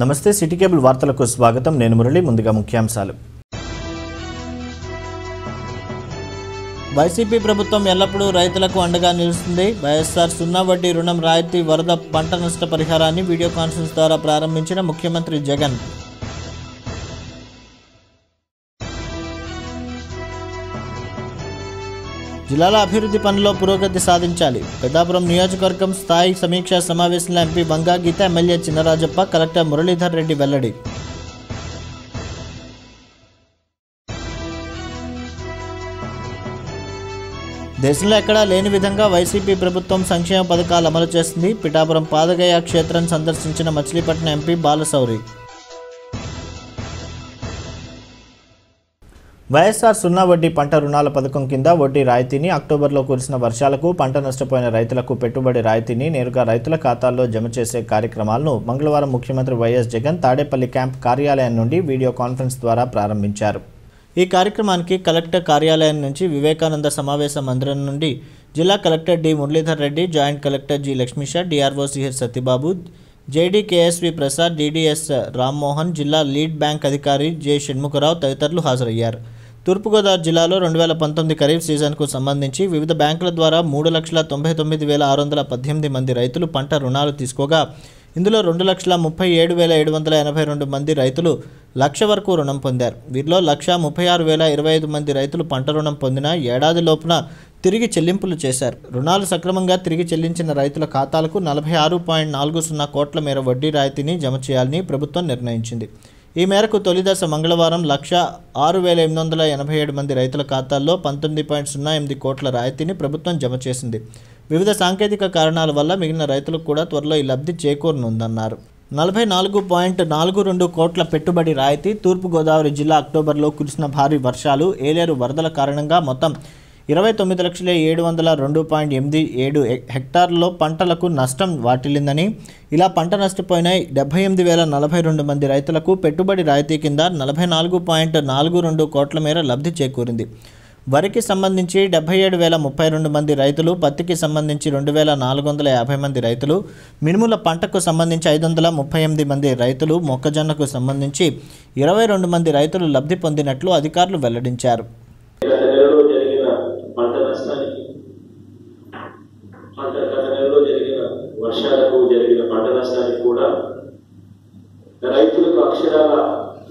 నమస్తే city cable వార్తలకు స్వాగతం. నేను మురళి. ముందుగా ముఖ్యాంశాలు. వైసీపీ ప్రభుత్వం ఎల్లప్పుడూ రైతులకు అండగా నిలుస్తుంది. వైఎస్ఆర్ సున్నా వడ్డీ రుణం రాయితీ వరద పంట నష్ట పరిహారాన్ని వీడియో కాన్ఫరెన్స్ ద్వారా ప్రారంభించిన ముఖ్యమంత్రి జగన్. జిల్లాల అభివృద్ధి పనుల్లో పురోగతి సాధించాలి. పెద్దాపురం నియోజకవర్గం స్థాయి సమీక్షా సమావేశంలో ఎంపీ వంగా గీత, ఎమ్మెల్యే చినరాజప్ప, కలెక్టర్ మురళీధర్ రెడ్డి వెల్లడి. దేశంలో ఎక్కడా లేని విధంగా వైసీపీ ప్రభుత్వం సంక్షేమ పథకాలు అమలు చేస్తుంది. పిఠాపురం పాదగయ క్షేత్రం సందర్శించిన మచిలీపట్నం ఎంపీ బాలశౌరి. వైఎస్ఆర్ సున్నా వడ్డీ పంట రుణాల పథకం కింద వడ్డీ రాయితీని, అక్టోబర్లో కురిసిన వర్షాలకు పంట నష్టపోయిన రైతులకు పెట్టుబడి రాయితీని నేరుగా రైతుల ఖాతాల్లో జమ చేసే కార్యక్రమాలను మంగళవారం ముఖ్యమంత్రి వైఎస్ జగన్ తాడేపల్లి క్యాంప్ కార్యాలయం నుండి వీడియో కాన్ఫరెన్స్ ద్వారా ప్రారంభించారు. ఈ కార్యక్రమానికి కలెక్టర్ కార్యాలయం నుంచి వివేకానంద సమావేశ మందిరం నుండి జిల్లా collector D Muralidhar Reddy, joint collector G Lakshmisha, DRO CH Satyababu, JD KSV Prasad, DDS Rammohan, జిల్లా లీడ్ బ్యాంక్ అధికారి జె షణ్ముఖరావు తదితరులు హాజరయ్యారు. తూర్పుగోదావరి జిల్లాలో 2019 ఖరీఫ్ సీజన్కు సంబంధించి వివిధ బ్యాంకుల ద్వారా 3,99,618 మంది రైతులు పంట రుణాలు తీసుకోగా, ఇందులో 2,37,782 మంది రైతులు 1,00,000 వరకు రుణం పొందారు. వీరిలో 1,36,025 మంది రైతులు పంట రుణం పొందిన ఏడాది లోపున తిరిగి చెల్లింపులు చేశారు. రుణాలు సక్రమంగా తిరిగి చెల్లించిన రైతుల ఖాతాలకు 46.40 కోట్ల మేర వడ్డీ రాయితీని జమ చేయాలని ప్రభుత్వం నిర్ణయించింది. ఈ మేరకు తొలిదశ మంగళవారం 1,06,887 మంది రైతుల ఖాతాల్లో 19.08 కోట్ల రాయితీని ప్రభుత్వం జమ చేసింది. వివిధ సాంకేతిక కారణాల వల్ల మిగిలిన రైతులకు కూడా త్వరలో ఈ లబ్ధి చేకూరనుందన్నారు. 44.42 కోట్ల పెట్టుబడి రాయితీ. తూర్పుగోదావరి జిల్లా అక్టోబర్లో కురిసిన భారీ వర్షాలు, ఏలేరు వరదల కారణంగా మొత్తం 29,702.87 హెక్టార్లలో పంటలకు నష్టం వాటిల్లిందని, ఇలా పంట నష్టపోయిన 78,042 మంది రైతులకు పెట్టుబడి రాయితీ కింద 44.42 కోట్ల మేర లబ్ధి చేకూరింది. వరికి సంబంధించి 77,032 మంది రైతులు, పత్తికి సంబంధించి 2,450 మంది రైతులు, మినుముల పంటకు సంబంధించి 538 మంది రైతులు, మొక్కజొన్నకు సంబంధించి 22 మంది రైతులు లబ్ధి పొందినట్లు అధికారులు వెల్లడించారు. వర్షాలకు జరిగిన పంట నష్టానికి కూడా రైతులకు అక్షరాల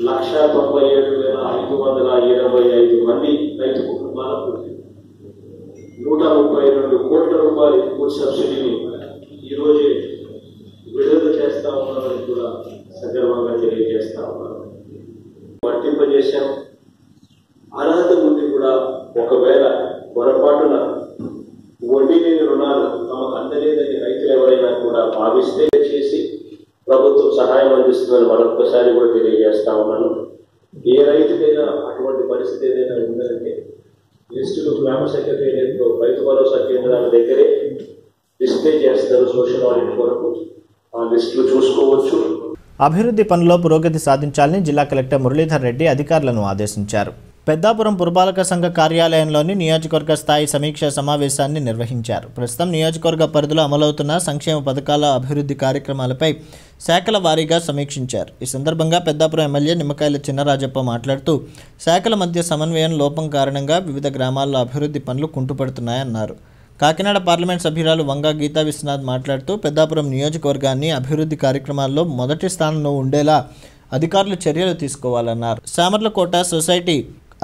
1,97,525 మంది రైతు కుటుంబాలకు 132 కోట్ల రూపాయల ఇన్పుట్ సబ్సిడీని ఈరోజే విడుదల చేస్తా ఉన్నారని కూడా సగర్వంగా తెలియజేస్తా ఉన్నారు. వర్తింపజేశాం. అర్హత ముందు కూడా ఒకవేళ పొరపాటున వడ్డీ లేని రుణాలు తమకు అందలేదని రైతులు ఎవరైనా కూడా భావిస్తే చేసి ప్రభుత్వం సహాయం అందిస్తుందని మరొకసారి కూడా తెలియజేస్తా ఉన్నాను. ఏ రైతుకైనా అటువంటి పరిస్థితి ఏదైనా ఉందంటే లిస్టులు గ్రామ సెక్రటేరియట్లో రైతు భరోసా కేంద్రాల దగ్గరే డిస్ప్లే చేస్తారు. సోషల్ ఆడిట్ కొరకు ఆ లిస్టులు చూసుకోవచ్చు. అభివృద్ధి పనుల్లో పురోగతి సాధించాలని జిల్లా కలెక్టర్ మురళీధర్ రెడ్డి అధికారులను ఆదేశించారు. పెద్దాపురం పురపాలక సంఘ కార్యాలయంలోని నియోజకవర్గ స్థాయి సమీక్షా సమావేశాన్ని నిర్వహించారు. ప్రస్తుతం నియోజకవర్గ పరిధిలో అమలవుతున్న సంక్షేమ పథకాల అభివృద్ధి కార్యక్రమాలపై శాఖల వారీగా సమీక్షించారు. ఈ సందర్భంగా పెద్దాపురం ఎమ్మెల్యే నిమ్మకాయల చినరాజప్ప మాట్లాడుతూ, శాఖల మధ్య సమన్వయం లోపం కారణంగా వివిధ గ్రామాల్లో అభివృద్ధి పనులు కుంటుపడుతున్నాయన్నారు. కాకినాడ పార్లమెంట్ సభ్యురాలు వంగా గీతా విశ్వనాథ్ మాట్లాడుతూ, పెద్దాపురం నియోజకవర్గాన్ని అభివృద్ధి కార్యక్రమాల్లో మొదటి స్థానంలో ఉండేలా అధికారులు చర్యలు తీసుకోవాలన్నారు. సామర్లకోట సొసైటీ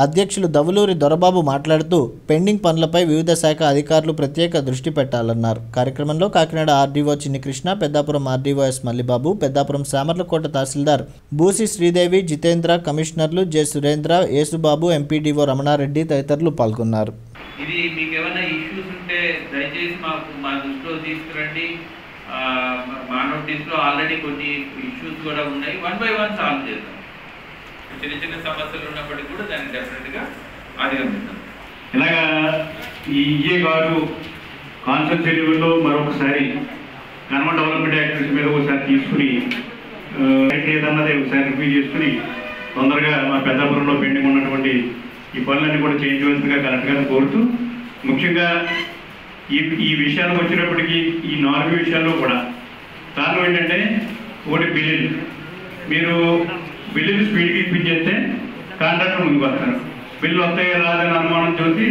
అధ్యక్షులు దవులూరి దొరబాబు మాట్లాడుతూ, పెండింగ్ పనులపై వివిధ శాఖ అధికారులు ప్రత్యేక దృష్టి పెట్టాలన్నారు. కార్యక్రమంలో Kakinada RDO Chinnikrishna, Peddapuram RDO S Mallibabu, Peddapuram Samarlakota tahsildar Boosi Sridevi, Jitendra, కమిషనర్లు జె సురేంద్ర, యేసుబాబు, ఎంపీడీఓ రమణారెడ్డి తదితరులు పాల్గొన్నారు. ఇది మీకు ఏమైనా ఇష్యూస్ ఉంటే దయచేసి మా దృష్టిలో తీసుకురండి. మా నోటీస్లో ఆల్రెడీ కొన్ని ఇష్యూస్ కూడా ఉన్నాయి. 1 by 1 సాల్వ్ చేద్దాం. చిన్న చిన్న సమస్యలు ఉన్నప్పటికీ కూడా దాన్ని డెఫినెట్గా అధిగమిస్తాం. ఇలాగా ఈ ఈఏ గారు కాన్సెప్ట్ షెడ్యూల్లో మరొకసారి కన్వర్ డెవలప్మెంట్ యాక్టివిటీస్ మీద ఒకసారి తీసుకుని ఏదన్నది ఒకసారి రివ్యూ చేసుకుని తొందరగా మా పెద్దాపురంలో పెండింగ్ ఉన్నటువంటి ఈ పనులన్నీ కూడా చేయించవలసిందిగా కరెక్ట్ గారిని కోరుతూ, ముఖ్యంగా ఈ విషయాలకు వచ్చినప్పటికీ ఈ 4 విషయాల్లో కూడా కారణం ఏంటంటే ఒకటి బిల్లులు మీరు బిల్లుని స్పీడ్కి ఇప్పించేస్తే కాంట్రాక్టర్ ముందుకు వస్తారు. బిల్లు వస్తాయి రాదని అనుమానం చూసి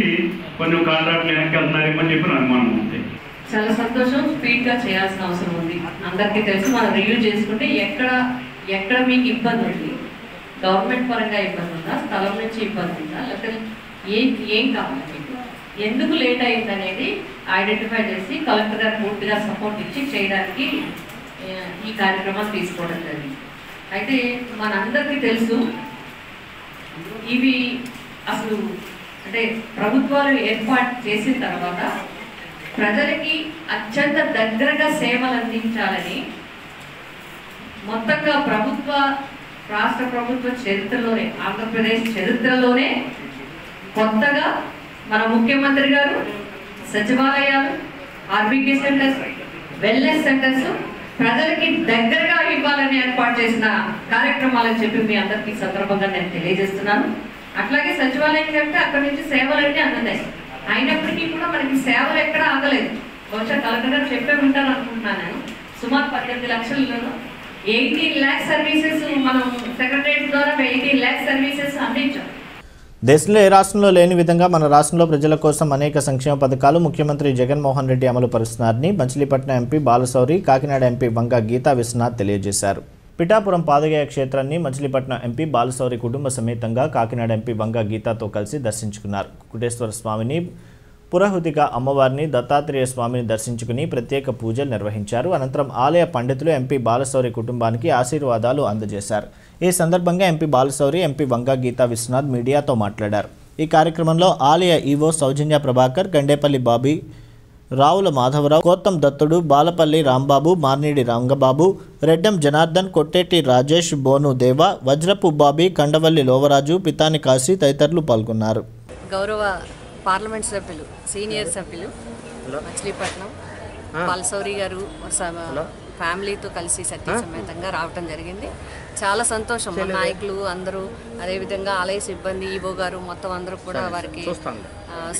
కొన్ని కాంట్రాక్ట్లు వెనక్కి వెళ్తున్నారేమో అని చెప్పిన అనుమానం ఉంది. చాలా సంతోషం. స్పీడ్గా చేయాల్సిన అవసరం ఉంది. అందరికీ తెలుసు, మనం రివ్యూ చేసుకుంటే ఎక్కడ మీకు ఇబ్బంది ఉంది, గవర్నమెంట్ పరంగా ఇబ్బంది ఉందా, స్థలం నుంచి ఇబ్బంది ఉందా, లేకపోతే ఏం కావాలి మీకు, ఎందుకు లేట్ అయింది అనేది ఐడెంటిఫై చేసి కలెక్టర్ గారు పూర్తిగా సపోర్ట్ ఇచ్చి చేయడానికి ఈ కార్యక్రమాలు తీసుకోవడం జరిగింది. అయితే మనందరికీ తెలుసు, ఇవి అసలు అంటే ప్రభుత్వాలు ఏర్పాటు చేసిన తర్వాత ప్రజలకి అత్యంత దగ్గరగా సేవలు అందించాలని మొత్తంగా రాష్ట్ర ప్రభుత్వ చరిత్రలోనే, ఆంధ్రప్రదేశ్ చరిత్రలోనే కొత్తగా మన ముఖ్యమంత్రి గారు సచివాలయాలు, ఆర్బీకే సెంటర్స్, వెల్నెస్ సెంటర్స్ ప్రజలకి దగ్గరగా ఇవ్వాలని ఏర్పాటు చేసిన కార్యక్రమాలని చెప్పి మీ అందరికీ సందర్భంగా నేను తెలియజేస్తున్నాను. అట్లాగే సచివాలయం కంటే అక్కడి నుంచి సేవలన్నీ అందుతాయి. అయినప్పటికీ కూడా మనకి సేవలు ఎక్కడ ఆగలేదు. బహుశా కలెక్టర్ గారు చెప్పే ఉంటాను అనుకుంటున్నాను నేను. సుమారు 18 లక్షలలో 18 lakh సర్వీసెస్ మనం సెక్రటరేట్ ద్వారా 18 lakh సర్వీసెస్ అందించాం. దేశంలో ఏ రాష్ట్రంలో లేని విధంగా మన రాష్ట్రంలో ప్రజల కోసం అనేక సంక్షేమ పథకాలు ముఖ్యమంత్రి జగన్మోహన్ రెడ్డి అమలు పరుస్తున్నారని మచిలీపట్నం ఎంపీ బాలశౌరి, కాకినాడ ఎంపీ వంగ గీతా విశ్వనాథ్ తెలియజేశారు. పిఠాపురం పాదగయ క్షేత్రాన్ని మచిలీపట్నం ఎంపీ బాలశౌరి కుటుంబ సమేతంగా కాకినాడ ఎంపీ వంగ గీతాతో కలిసి దర్శించుకున్నారు. కుటేశ్వర స్వామిని, పురహుతిక అమ్మవారిని, దత్తాత్రేయ స్వామిని దర్శించుకుని ప్రత్యేక పూజలు నిర్వహించారు. అనంతరం ఆలయ పండితులు ఎంపీ బాలశౌరి కుటుంబానికి ఆశీర్వాదాలు అందజేశారు. ఈ సందర్భంగా ఎంపీ బాలశౌరి, ఎంపీ వంగ గీతా విశ్వనాథ్ మీడియాతో మాట్లాడారు. ఈ కార్యక్రమంలో ఆలయ ఈవో సౌజన్య ప్రభాకర్, గండేపల్లి బాబీ, రావుల మాధవరావు, కోత్తం దత్తుడు, బాలపల్లి రాంబాబు, మార్నిడి రంగబాబు, రెడ్డం జనార్దన్, కొట్టేటి రాజేష్, బోను దేవ, వజ్రపు బాబీ, కండవల్లి లోవరాజు, పితాని కాశీ తదితరులు పాల్గొన్నారు. గౌరవ పార్లమెంట్ సభ్యులు, సీనియర్ సభ్యులు మచిలీపట్నం బాలశౌరి గారు ఫ్యామిలీతో కలిసి సత్య సమేతంగా రావటం జరిగింది. చాలా సంతోషం. మన నాయకులు అందరూ, అదేవిధంగా ఆలయ సిబ్బంది, ఈవో గారు మొత్తం అందరూ కూడా వారికి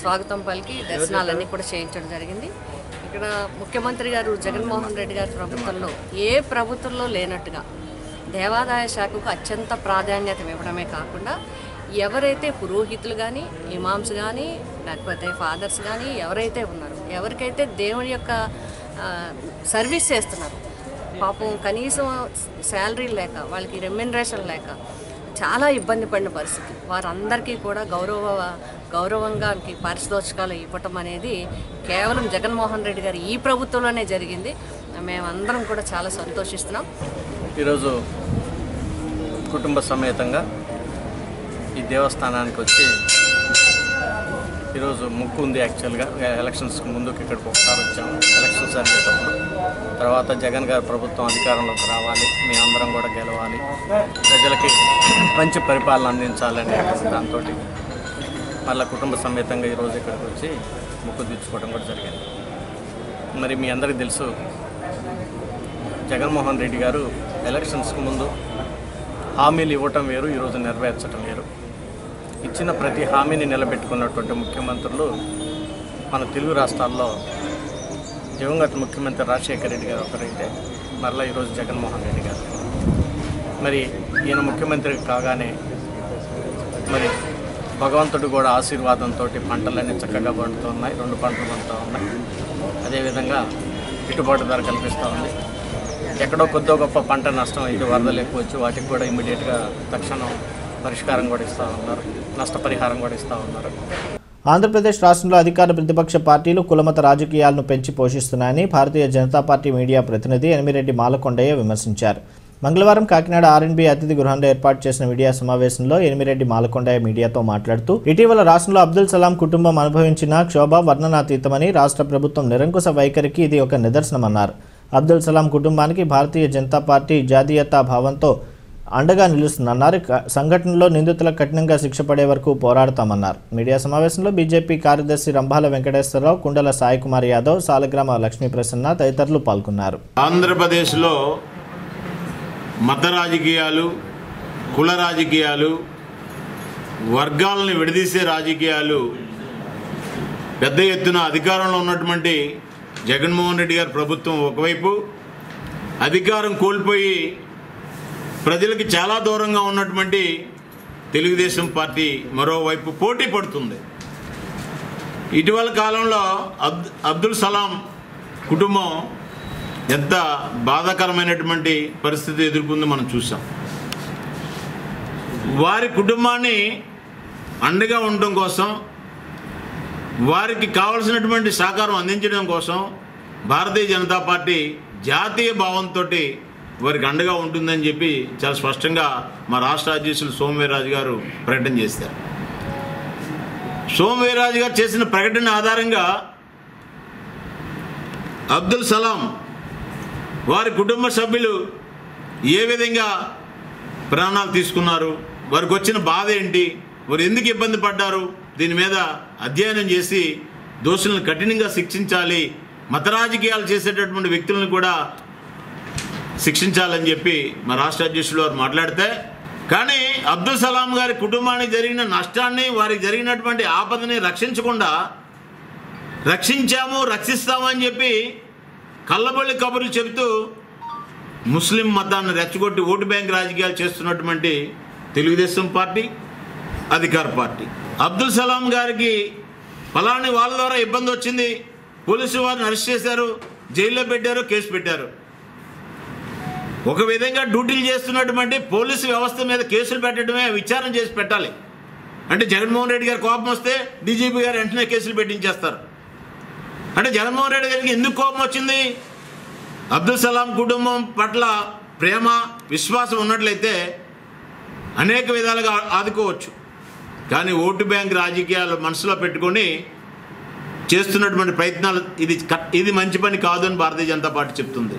స్వాగతం పలికి దర్శనాలన్నీ కూడా చేయించడం జరిగింది. ఇక్కడ ముఖ్యమంత్రి గారు జగన్మోహన్ రెడ్డి గారి ప్రభుత్వంలో ఏ ప్రభుత్వంలో లేనట్టుగా దేవాదాయ శాఖకు అత్యంత ప్రాధాన్యత ఇవ్వడమే కాకుండా ఎవరైతే పురోహితులు కానీ, ఇమామ్స్ కానీ, లేకపోతే ఫాదర్స్ కానీ ఎవరైతే ఉన్నారో, ఎవరికైతే దేవుని యొక్క సర్వీస్ చేస్తున్నారు, పాపం కనీసం శాలరీ లేక, వాళ్ళకి రెమ్యునరేషన్ లేక చాలా ఇబ్బంది పడిన పరిస్థితి, వారందరికీ కూడా గౌరవంగా పారితోషికాలు ఇవ్వటం అనేది కేవలం జగన్మోహన్ రెడ్డి గారు ఈ ప్రభుత్వంలోనే జరిగింది. మేమందరం కూడా చాలా సంతోషిస్తున్నాం. ఈరోజు కుటుంబ సమేతంగా ఈ దేవస్థానానికి వచ్చి, ఈరోజు ముక్కు ఉంది యాక్చువల్గా, ఎలక్షన్స్కి ముందుకు ఇక్కడికి ఒకసారి వచ్చాము. ఎలక్షన్స్ జరిగేటప్పుడు తర్వాత జగన్ గారి ప్రభుత్వం అధికారంలోకి రావాలి, మీ అందరం కూడా గెలవాలి, ప్రజలకి మంచి పరిపాలన అందించాలనే దాంతో మళ్ళీ కుటుంబ సమేతంగా ఈరోజు ఇక్కడికి వచ్చి ముక్కు తీర్చుకోవడం కూడా జరిగింది. మరి మీ అందరికీ తెలుసు, జగన్మోహన్ రెడ్డి గారు ఎలక్షన్స్కి ముందు హామీలు ఇవ్వటం వేరు, ఈరోజు నెరవేర్చడం వేరు. ఇచ్చిన ప్రతి హామీని నిలబెట్టుకున్నటువంటి ముఖ్యమంత్రులు మన తెలుగు రాష్ట్రాల్లో దివంగత ముఖ్యమంత్రి రాజశేఖర రెడ్డి గారు ఒకరైతే, మరలా ఈరోజు జగన్మోహన్ రెడ్డి గారు. మరి ఈయన ముఖ్యమంత్రి కాగానే మరి భగవంతుడు కూడా ఆశీర్వాదంతో పంటలన్నీ చక్కగా పండుతూ ఉన్నాయి, 2 పంటలు పండుతూ ఉన్నాయి. అదేవిధంగా గిట్టుబాటు ధర కల్పిస్తూ ఉంది. ఎక్కడో కొద్దో గొప్ప పంట నష్టం ఇది, వరదలు ఎక్కువ వచ్చి వాటికి కూడా ఇమ్మీడియట్గా తక్షణం పరిష్కారం కూడా ఇస్తూ ఉన్నారు, నష్టపరిహారం కూడా ఇస్తూ ఉన్నారు. ఆంధ్రప్రదేశ్ రాష్ట్రంలో అధికార ప్రతిపక్ష పార్టీలు కులమత రాజకీయాలను పెంచి పోషిస్తున్నాయని భారతీయ జనతా పార్టీ మీడియా ప్రతినిధి ఎనిమిరెడ్డి మాలకొండయ్య విమర్శించారు. మంగళవారం కాకినాడ ఆర్ఎండ్బి అతిథి గృహంలో ఏర్పాటు చేసిన మీడియా సమావేశంలో ఎనిమిరెడ్డి మాలకొండయ్య మీడియాతో మాట్లాడుతూ, ఇటీవల రాష్ట్రంలో అబ్దుల్ సలాం కుటుంబం అనుభవించిన క్షోభ వర్ణనాతీతమని, రాష్ట్ర ప్రభుత్వం నిరంకుశ వైఖరికి ఇది ఒక నిదర్శనమన్నారు. అబ్దుల్ సలాం కుటుంబానికి భారతీయ జనతా పార్టీ జాతీయతా భావంతో అండగా నిలుస్తుందన్నారు. సంఘటనలో నిందితులకు కఠినంగా శిక్ష పడే వరకు పోరాడతామన్నారు. మీడియా సమావేశంలో బీజేపీ కార్యదర్శి రంభాల వెంకటేశ్వరరావు, కుండల సాయి కుమార్ యాదవ్, సాలగ్రామ లక్ష్మీ ప్రసన్న తదితరులు పాల్గొన్నారు. ఆంధ్రప్రదేశ్లో మత రాజకీయాలు, కుల రాజకీయాలు, వర్గాలను విడదీసే రాజకీయాలు పెద్ద ఎత్తున అధికారంలో ఉన్నటువంటి జగన్మోహన్ రెడ్డి గారి ప్రభుత్వం ఒకవైపు, అధికారం కోల్పోయి ప్రజలకి చాలా దూరంగా ఉన్నటువంటి తెలుగుదేశం పార్టీ మరోవైపు పోటీ పడుతుంది. ఇటీవల కాలంలో అబ్దుల్ సలాం కుటుంబం ఎంత బాధాకరమైనటువంటి పరిస్థితి ఎదుర్కొందో మనం చూసాం. వారి కుటుంబాన్ని అండగా ఉండడం కోసం, వారికి కావలసినటువంటి సహకారం అందించడం కోసం భారతీయ జనతా పార్టీ జాతీయ భావంతో వారికి అండగా ఉంటుందని చెప్పి చాలా స్పష్టంగా మా రాష్ట్ర అధ్యక్షులు సోమవీర్రాజు గారు ప్రకటన చేశారు. సోమవీర్రాజు గారు చేసిన ప్రకటన ఆధారంగా అబ్దుల్ సలాం వారి కుటుంబ సభ్యులు ఏ విధంగా ప్రాణాలు తీసుకున్నారు, వారికి వచ్చిన బాధ ఏంటి, వారు ఎందుకు ఇబ్బంది పడ్డారు, దీని మీద అధ్యయనం చేసి దోషులను కఠినంగా శిక్షించాలి, మత రాజకీయాలు చేసేటటువంటి వ్యక్తులను కూడా శిక్షించాలని చెప్పి మా రాష్ట్ర అధ్యక్షులు వారు మాట్లాడితే, కానీ అబ్దుల్ సలాం గారి కుటుంబానికి జరిగిన నష్టాన్ని, వారికి జరిగినటువంటి ఆపదని రక్షించకుండా రక్షిస్తామని చెప్పి కళ్ళబొల్లి కబుర్లు చెబుతూ ముస్లిం మతాన్ని రెచ్చగొట్టి ఓటు బ్యాంక్ రాజకీయాలు చేస్తున్నటువంటి తెలుగుదేశం పార్టీ, అధికార పార్టీ. అబ్దుల్ సలాం గారికి ఫలాని వాళ్ళ ద్వారా ఇబ్బంది వచ్చింది, పోలీసు వారిని అరెస్ట్ చేశారు, జైల్లో పెట్టారు, కేసు పెట్టారు. ఒక విధంగా డ్యూటీలు చేస్తున్నటువంటి పోలీసు వ్యవస్థ మీద కేసులు పెట్టడమే విచారణ చేసి పెట్టాలి. అంటే జగన్మోహన్ రెడ్డి గారి కోపం వస్తే డీజీపీ గారు వెంటనే కేసులు పెట్టించేస్తారు. అంటే జగన్మోహన్ రెడ్డి గారికి ఎందుకు కోపం వచ్చింది? అబ్దుల్ సలాం కుటుంబం పట్ల ప్రేమ, విశ్వాసం ఉన్నట్లయితే అనేక విధాలుగా ఆదుకోవచ్చు. కానీ ఓటు బ్యాంక్ రాజకీయాలు మనసులో పెట్టుకొని చేస్తున్నటువంటి ప్రయత్నాలు ఇది మంచి పని కాదు అని భారతీయ జనతా పార్టీ చెప్తుంది.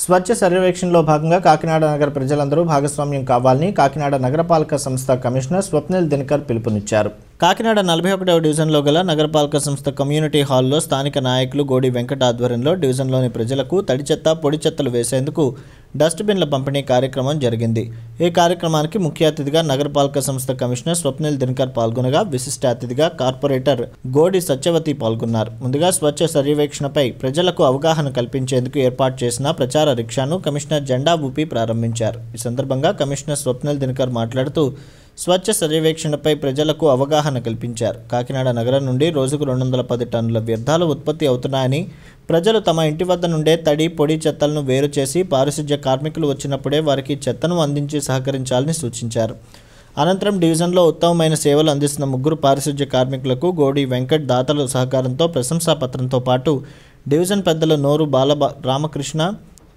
స్వచ్ఛ సర్వేక్షణలో భాగంగా కాకినాడ నగర ప్రజలందరూ భాగస్వామ్యం కావాలని కాకినాడ నగరపాలక సంస్థ కమిషనర్ స్వప్నిల్ దినకర్ పిలుపునిచ్చారు. కాకినాడ 41వ డివిజన్లో గల నగరపాలక సంస్థ కమ్యూనిటీ హాల్లో స్థానిక నాయకులు గోడి వెంకట ఆధ్వర్యంలో డివిజన్లోని ప్రజలకు తడి చెత్త, పొడి చెత్తలు వేసేందుకు డస్ట్బిన్ల పంపిణీ కార్యక్రమం జరిగింది. ఈ కార్యక్రమానికి ముఖ్య అతిథిగా నగరపాలక సంస్థ కమిషనర్ స్వప్నిల్ దినకర్ పాల్గొనగా విశిష్ట అతిథిగా కార్పొరేటర్ గోడి సత్యవతి పాల్గొన్నారు. ముందుగా స్వచ్ఛ సర్వేక్షణపై ప్రజలకు అవగాహన కల్పించేందుకు ఏర్పాటు చేసిన ప్రచార రిక్షాను కమిషనర్ జెండా ఊపి ప్రారంభించారు. ఈ సందర్భంగా కమిషనర్ స్వప్నిల్ దినకర్ మాట్లాడుతూ స్వచ్ఛ సర్వేక్షణపై ప్రజలకు అవగాహన కల్పించారు. కాకినాడ నగరం నుండి రోజుకు 210 టన్నుల వ్యర్థాలు ఉత్పత్తి అవుతున్నాయని, ప్రజలు తమ ఇంటి వద్ద నుండే తడి, పొడి చెత్తలను వేరు చేసి పారిశుధ్య కార్మికులు వచ్చినప్పుడే వారికి చెత్తను అందించి సహకరించాలని సూచించారు. అనంతరం డివిజన్లో ఉత్తమమైన సేవలు అందిస్తున్న 3 పారిశుధ్య కార్మికులకు గోడి వెంకట్ దాతల సహకారంతో ప్రశంసాపత్రంతో పాటు డివిజన్ పెద్దల నోరు రామకృష్ణ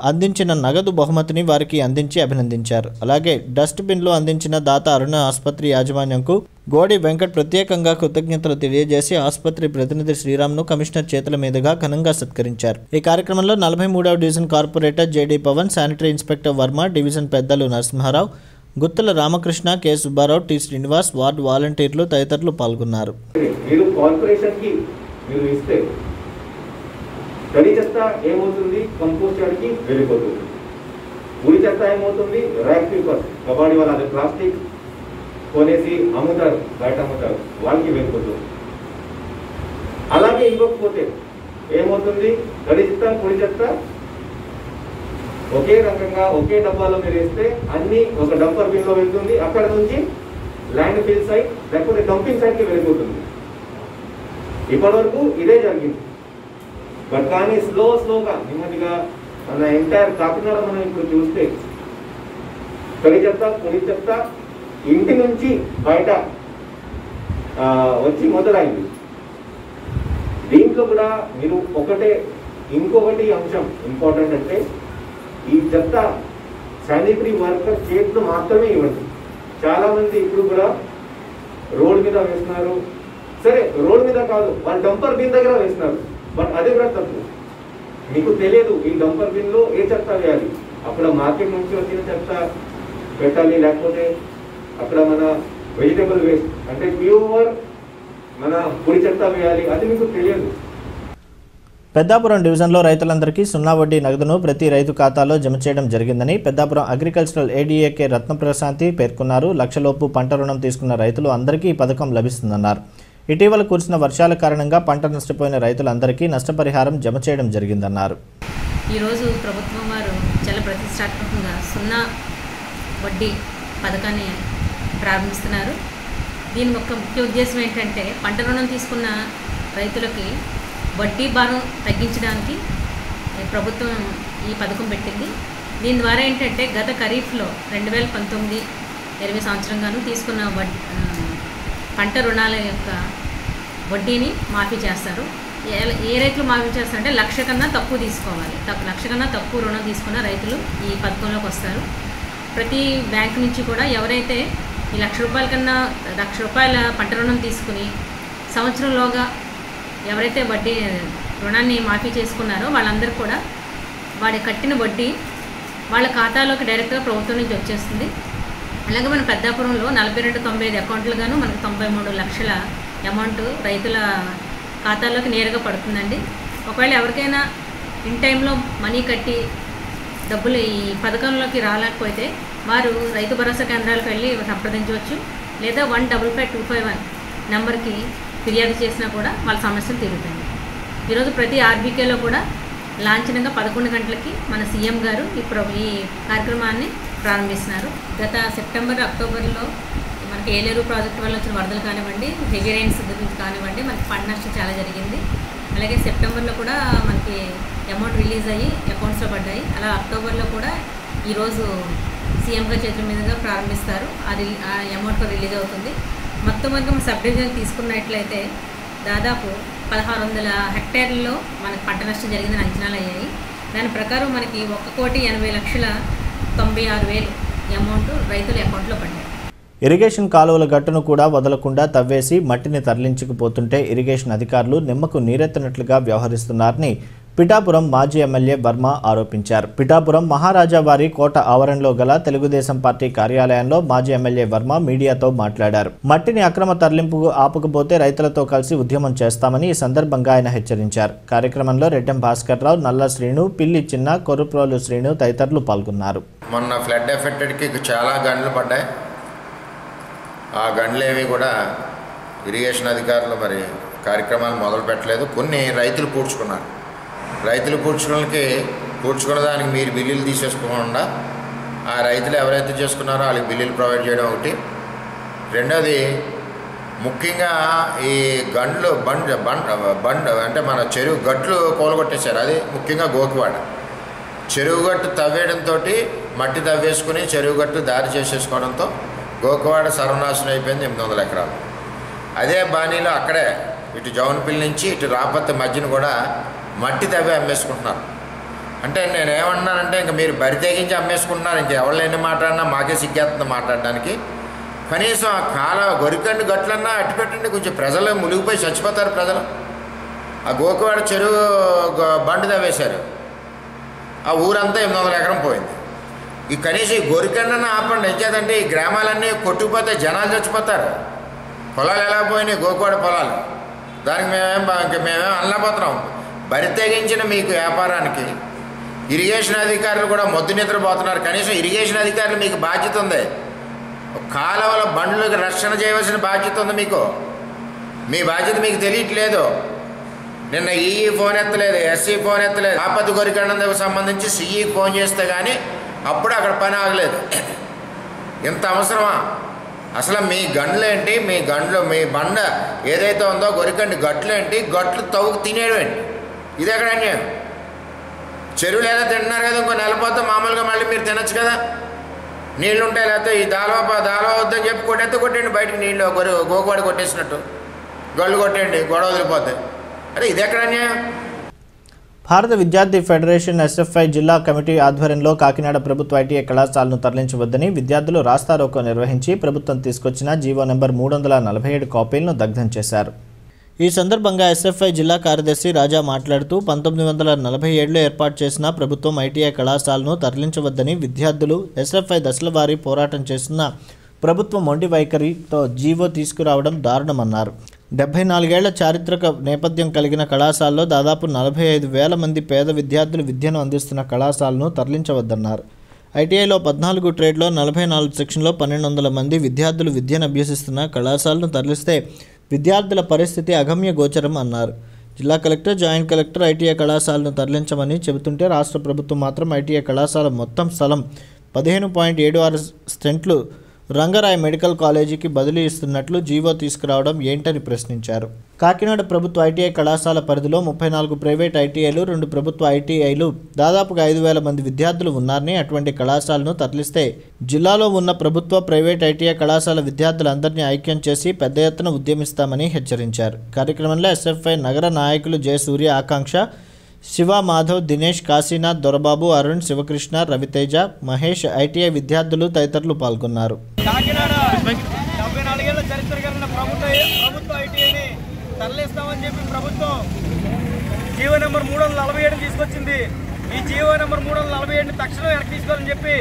అందించిన నగదు బహుమతిని వారికి అందించి అభినందించారు. అలాగే డస్ట్బిన్లో అందించిన దాత అరుణ ఆసుపత్రి యాజమాన్యంకు గోడి వెంకట్ ప్రత్యేకంగా కృతజ్ఞతలు తెలియజేసి ఆసుపత్రి ప్రతినిధి శ్రీరామ్ను కమిషనర్ చేతుల మీదుగా ఘనంగా సత్కరించారు. ఈ కార్యక్రమంలో 43వ division corporator JD Pavan, sanitary inspector Varma, division పెద్దలు Narasimha Rao, Guttula Ramakrishna, K Subba Rao, T Srinivas, ward వాలంటీర్లు తదితరులు పాల్గొన్నారు. తడి చెత్త ఏమవుతుంది, కంపోస్ట్ యార్డ్కి వెళ్ళిపోతుంది. పొడి చెత్త ఏమవుతుంది, ర్యాక్ పేపర్, కబాడీ వాళ్ళు అది ప్లాస్టిక్ కొనేసి అమ్ముతారు, బయట అమ్ముతారు, వాళ్ళకి వెళ్ళిపోతుంది. అలాగే ఇవ్వకపోతే ఏమవుతుంది, తడి చెత్త, పొడి చెత్త ఒకే రకంగా ఒకే డబ్బాలో మీరు వేస్తే అన్ని ఒక డంపర్ బిన్ లో వెళ్తుంది. అక్కడ నుంచి ల్యాండ్ ఫిల్ సైట్ లేకపోతే డంపింగ్ సైట్కి వెళ్ళిపోతుంది. ఇప్పటివరకు ఇదే జరిగింది. బట్ కానీ స్లోగా నెమ్మదిగా మన ఎంటైర్ కాకినాడ మనం ఇప్పుడు చూస్తే తడి చెత్త, పొడి చెత్త ఇంటి నుంచి బయట వచ్చి మొదలైంది. దీంట్లో కూడా మీరు ఇంకొకటి అంశం ఇంపార్టెంట్ అంటే ఈ చెత్త శానిటరీ వర్కర్ చేతులు మాత్రమే ఇవ్వండి. చాలా మంది ఇప్పుడు కూడా రోడ్ మీద వేస్తున్నారు. సరే, రోడ్ మీద కాదు, వాళ్ళు డంపర్ బిన్ దగ్గర వేస్తున్నారు. బట్ అది కూడా తప్పు. మీకు తెలియదు ఈ డంపర్ బిన్ లో ఏ చెత్త వేయాలి. అక్కడ మార్కెట్ నుంచి వచ్చిన చెత్త పెట్టాలి, లేకపోతే అక్కడ మన వెజిటేబుల్ వేస్ట్ అంటే ప్యూర్ మన పొడి చెత్త వేయాలి, అది మీకు తెలియదు. పెద్దాపురం డివిజన్లో రైతులందరికీ 0 వడ్డీ నగదును ప్రతి రైతు ఖాతాలో జమ చేయడం జరిగిందని పెద్దాపురం అగ్రికల్చరల్ ఏడీఏకే రత్నప్రశాంతి పేర్కొన్నారు. 1 లక్షలోపు పంట రుణం తీసుకున్న రైతులు అందరికీ ఈ పథకం లభిస్తుందన్నారు. ఇటీవల కురిసిన వర్షాల కారణంగా పంట నష్టపోయిన రైతులందరికీ నష్టపరిహారం జమ చేయడం జరిగిందన్నారు. ఈరోజు ప్రభుత్వం వారు చాలా ప్రతిష్టాత్మకంగా 0 వడ్డీ పథకాన్ని ప్రారంభిస్తున్నారు. దీని యొక్క ముఖ్య ఉద్దేశం ఏంటంటే పంట రుణం తీసుకున్న రైతులకి వడ్డీ భారం తగ్గించడానికి ప్రభుత్వం ఈ పథకం పెట్టింది. దీని ద్వారా ఏంటంటే గత ఖరీఫ్లో 2019-20 సంవత్సరంగాను తీసుకున్న పంట రుణాల యొక్క వడ్డీని మాఫీ చేస్తారు. ఏ రైతులు మాఫీ చేస్తారంటే 1,00,000 కన్నా తక్కువ తీసుకోవాలి. 1,00,000 కన్నా తక్కువ రుణం తీసుకున్న రైతులు ఈ పథకంలోకి వస్తారు. ప్రతి బ్యాంకు నుంచి కూడా ఎవరైతే ఈ 1,00,000 రూపాయల కన్నా 1,00,000 రూపాయల పంట రుణం తీసుకుని సంవత్సరంలోగా ఎవరైతే వడ్డీ రుణాన్ని మాఫీ చేసుకున్నారో వాళ్ళందరూ కూడా వాడి కట్టిన వడ్డీ వాళ్ళ ఖాతాలోకి డైరెక్ట్గా ప్రభుత్వం నుంచి వచ్చేస్తుంది. అలాగే మన పెద్దాపురంలో 4295 అకౌంట్లుగాను మనకు 93 లక్షల అమౌంట్ రైతుల ఖాతాలోకి నేరుగా పడుతుందండి. ఒకవేళ ఎవరికైనా ఇన్ టైంలో మనీ కట్టి డబ్బులు ఈ పథకంలోకి రాలేకపోతే వారు రైతు భరోసా కేంద్రాలకు వెళ్ళి సంప్రదించవచ్చు. లేదా 155251 నెంబర్కి ఫిర్యాదు చేసినా కూడా వాళ్ళ సమస్యలు తీరుతాయి. ఈరోజు ప్రతి ఆర్బీకేలో కూడా లాంఛనంగా 11 గంటలకి మన సీఎం గారు ఈ కార్యక్రమాన్ని ప్రారంభిస్తున్నారు. గత సెప్టెంబర్, అక్టోబర్లో మనకి ఏలేరు ప్రాజెక్టు వల్ల వచ్చిన వరదలు కానివ్వండి, హెవీ రైన్స్ గురించి కానివ్వండి, మనకి పంట నష్టం చాలా జరిగింది. అలాగే సెప్టెంబర్లో కూడా మనకి అమౌంట్ రిలీజ్ అయ్యి అకౌంట్స్లో పడ్డాయి. అలా అక్టోబర్లో కూడా ఈరోజు సీఎం గారి చేతుల మీదుగా ప్రారంభిస్తారు. అది ఆ అమౌంట్ రిలీజ్ అవుతుంది. మొత్తం వరకు సబ్ డివిజన్ తీసుకున్నట్లయితే దాదాపు 1600 హెక్టార్లలో మనకు పంట నష్టం జరిగిందని అంచనాలు అయ్యాయి. దాని ప్రకారం మనకి 1,80,96,000 అమౌంట్ రైతుల అకౌంట్లో పడ్డాయి. ఇరిగేషన్ కాలువల గట్టును కూడా వదలకుండా తవ్వేసి మట్టిని తరలించుకుపోతుంటే ఇరిగేషన్ అధికారులు నిమ్మకు నీరెత్తనట్లుగా వ్యవహరిస్తున్నారని పిఠాపురం మాజీ ఎమ్మెల్యే వర్మ ఆరోపించారు. పిఠాపురం మహారాజావారి కోట ఆవరణలో గల తెలుగుదేశం పార్టీ కార్యాలయంలో మాజీ ఎమ్మెల్యే వర్మ మీడియాతో మాట్లాడారు. మట్టిని అక్రమ తరలింపుకు ఆపకపోతే రైతులతో కలిసి ఉద్యమం చేస్తామని ఈ సందర్భంగా ఆయన హెచ్చరించారు. కార్యక్రమంలో రెడ్డెం భాస్కర్రావు, నల్ల శ్రీను, పిల్లి చిన్న, కొర్రుప్రోలు శ్రీను తదితరులు పాల్గొన్నారు. మొన్న ఫ్లడ్ ఎఫెక్టెడ్కి చాలా గంటలు పడ్డాయి. ఆ గంటలేవి కూడా ఇరిగేషన్ అధికారులు మరి కార్యక్రమాలు మొదలు పెట్టలేదు. కొన్ని రైతులు పూడ్చుకున్నారు. రైతులు పూడ్చుకున్న దానికి మీరు బిల్లులు తీసేసుకోకుండా ఆ రైతులు ఎవరైతే చేసుకున్నారో వాళ్ళకి బిల్లులు ప్రొవైడ్ చేయడం ఒకటి. రెండోది ముఖ్యంగా ఈ గండ్లు బండ్ అంటే మన చెరువు గట్లు కూలగొట్టేశారు. అది ముఖ్యంగా గోకివాడ చెరువు గట్టు తవ్వేయడంతో మట్టి తవ్వేసుకుని చెరువు గట్టు దారి చేసేసుకోవడంతో గోకివాడ సర్వనాశనం అయిపోయింది 800 ఎకరాలు. అదే బాణీలో అక్కడే ఇటు జౌన్పిల్లి నుంచి ఇటు రాపత్తి మధ్యన కూడా మట్టి తవ్వి అమ్మేసుకుంటున్నారు. అంటే నేనేమన్నానంటే ఇంక మీరు బరి తెగించి అమ్మేసుకుంటున్నారు. ఇంక ఎవరు ఎన్ని మాట్లాడినా మాకే సిగ్గేస్తుంది మాట్లాడడానికి. కనీసం ఆ గొరికండి గట్లన్నా అట్టు పెట్టండి. కొంచెం ప్రజలు మునిగిపోయి చచ్చిపోతారు ప్రజలు. ఆ గోకివాడ చెరువు బండి తవ్వేశారు. ఆ ఊరంతా 800 ఎకరం పోయింది. ఈ కనీసం ఈ గొరికండన్నా ఆపండి. ఎంచేదంటే ఈ గ్రామాలన్నీ కొట్టుకుపోతే జనాలు చచ్చిపోతారు. పొలాలు ఎలా పోయినాయి? గోకివాడ పొలాలు. దానికి మేమేం అనలేకపోతున్నాం. బరి తెగించిన మీకు వ్యాపారానికి ఇరిగేషన్ అధికారులు కూడా మొద్దు నిద్రపోతున్నారు. కనీసం ఇరిగేషన్ అధికారులు మీకు బాధ్యత ఉంది. కాలువల బండ్లకు రక్షణ చేయవలసిన బాధ్యత ఉంది మీకు. మీ బాధ్యత మీకు తెలియట్లేదు. నిన్న ఈఈ ఫోన్ ఎత్తలేదు, ఎస్సీ ఫోన్ ఎత్తలేదు. ఆపత్తి గొరికండకు సంబంధించి సిఈకి ఫోన్ చేస్తే కానీ అప్పుడు అక్కడ పని ఆగలేదు. ఇంత అవసరమా? అసలు మీ గండ్లేంటి? మీ బండ ఏదైతే ఉందో గొరికండి గట్లేంటి? గట్లు తవ్వుకు తినేయడం ఏంటి? ఇది ఎక్కడ అన్యాయం? చెరువులు ఏదో తింటున్నారు కదా, ఇంకో నెలపోతే మామూలుగా మళ్ళీ మీరు తినచ్చు కదా. నీళ్ళు ఉంటాయి. లేకపోతే ఈ దాలవ వద్దని చెప్పి కొట్టండి బయటకు నీళ్ళు. గోకువాడు కొట్టేసినట్టు గళ్ళు కొట్టండి, గొడవ వదిలిపోతాయి. అరే ఇది ఎక్కడ అన్యాయం? భారత విద్యార్థి ఫెడరేషన్ ఎస్ఎఫ్ఐ జిల్లా కమిటీ ఆధ్వర్యంలో కాకినాడ ప్రభుత్వ ఐటీఐ కళాశాలను తరలించవద్దని విద్యార్థులు రాస్తారోకో నిర్వహించి ప్రభుత్వం తీసుకొచ్చిన జీవో నెంబర్ 347 కాపీలను దగ్ధం చేశారు. ఈ సందర్భంగా ఎస్ఎఫ్ఐ జిల్లా కార్యదర్శి రాజా మాట్లాడుతూ 1947లో ఏర్పాటు చేసిన ప్రభుత్వం ఐటీఐ కళాశాలను తరలించవద్దని విద్యార్థులు ఎస్ఎఫ్ఐ దశల వారీ పోరాటం చేస్తున్న ప్రభుత్వం మొండి వైఖరితో జీవో తీసుకురావడం దారుణమన్నారు. 74 ఏళ్ల చారిత్రక నేపథ్యం కలిగిన కళాశాలలో దాదాపు 45,000 మంది పేద విద్యార్థులు విద్యను అందిస్తున్న కళాశాలను తరలించవద్దన్నారు. ఐటీఐలో 14 ట్రేడ్లో 44 సెక్షన్లో 1200 మంది విద్యార్థులు విద్యను అభ్యసిస్తున్న కళాశాలను తరలిస్తే విద్యార్థుల పరిస్థితి అగమ్య గోచరం అన్నారు. జిల్లా కలెక్టర్, జాయింట్ కలెక్టర్ ఐటీఐ కళాశాలను తరలించమని చెబుతుంటే రాష్ట్ర ప్రభుత్వం మాత్రం ఐటీఐ కళాశాల మొత్తం స్థలం 15.76 సెంట్లు రంగరాయ్ మెడికల్ కాలేజీకి బదిలీ ఇస్తున్నట్లు జీవో తీసుకురావడం ఏంటని ప్రశ్నించారు. కాకినాడ ప్రభుత్వ ఐటీఐ కళాశాల పరిధిలో 34 ప్రైవేట్ ఐటీఐలు, 2 ప్రభుత్వ ఐటీఐలు, దాదాపుగా 5,000 మంది విద్యార్థులు ఉన్నారని, అటువంటి కళాశాలను తరలిస్తే జిల్లాలో ఉన్న ప్రభుత్వ ప్రైవేట్ ఐటీఐ కళాశాల విద్యార్థులందరినీ ఐక్యం చేసి పెద్ద ఎత్తున ఉద్యమిస్తామని హెచ్చరించారు. కార్యక్రమంలో ఎస్ఎఫ్ఐ నగర నాయకులు జయసూర్య, ఆకాంక్ష, శివ, మాధవ్, దినేష్, కాశీనాథ్, దొరబాబు, అరుణ్, శివకృష్ణ, రవితేజ, మహేష్, ఐటీఐ విద్యార్థులు తదితరులు పాల్గొన్నారు. కాకినాడ 74 ఏళ్ల చరిత్ర కలిగిన ప్రభుత్వ ఐటీఐని తరలిస్తామని చెప్పి ప్రభుత్వం జీవో నెంబర్ 347 తీసుకొచ్చింది. ఈ జీవో నెంబర్ 347ని తక్షణం వెనక్కి తీసుకోవాలని చెప్పి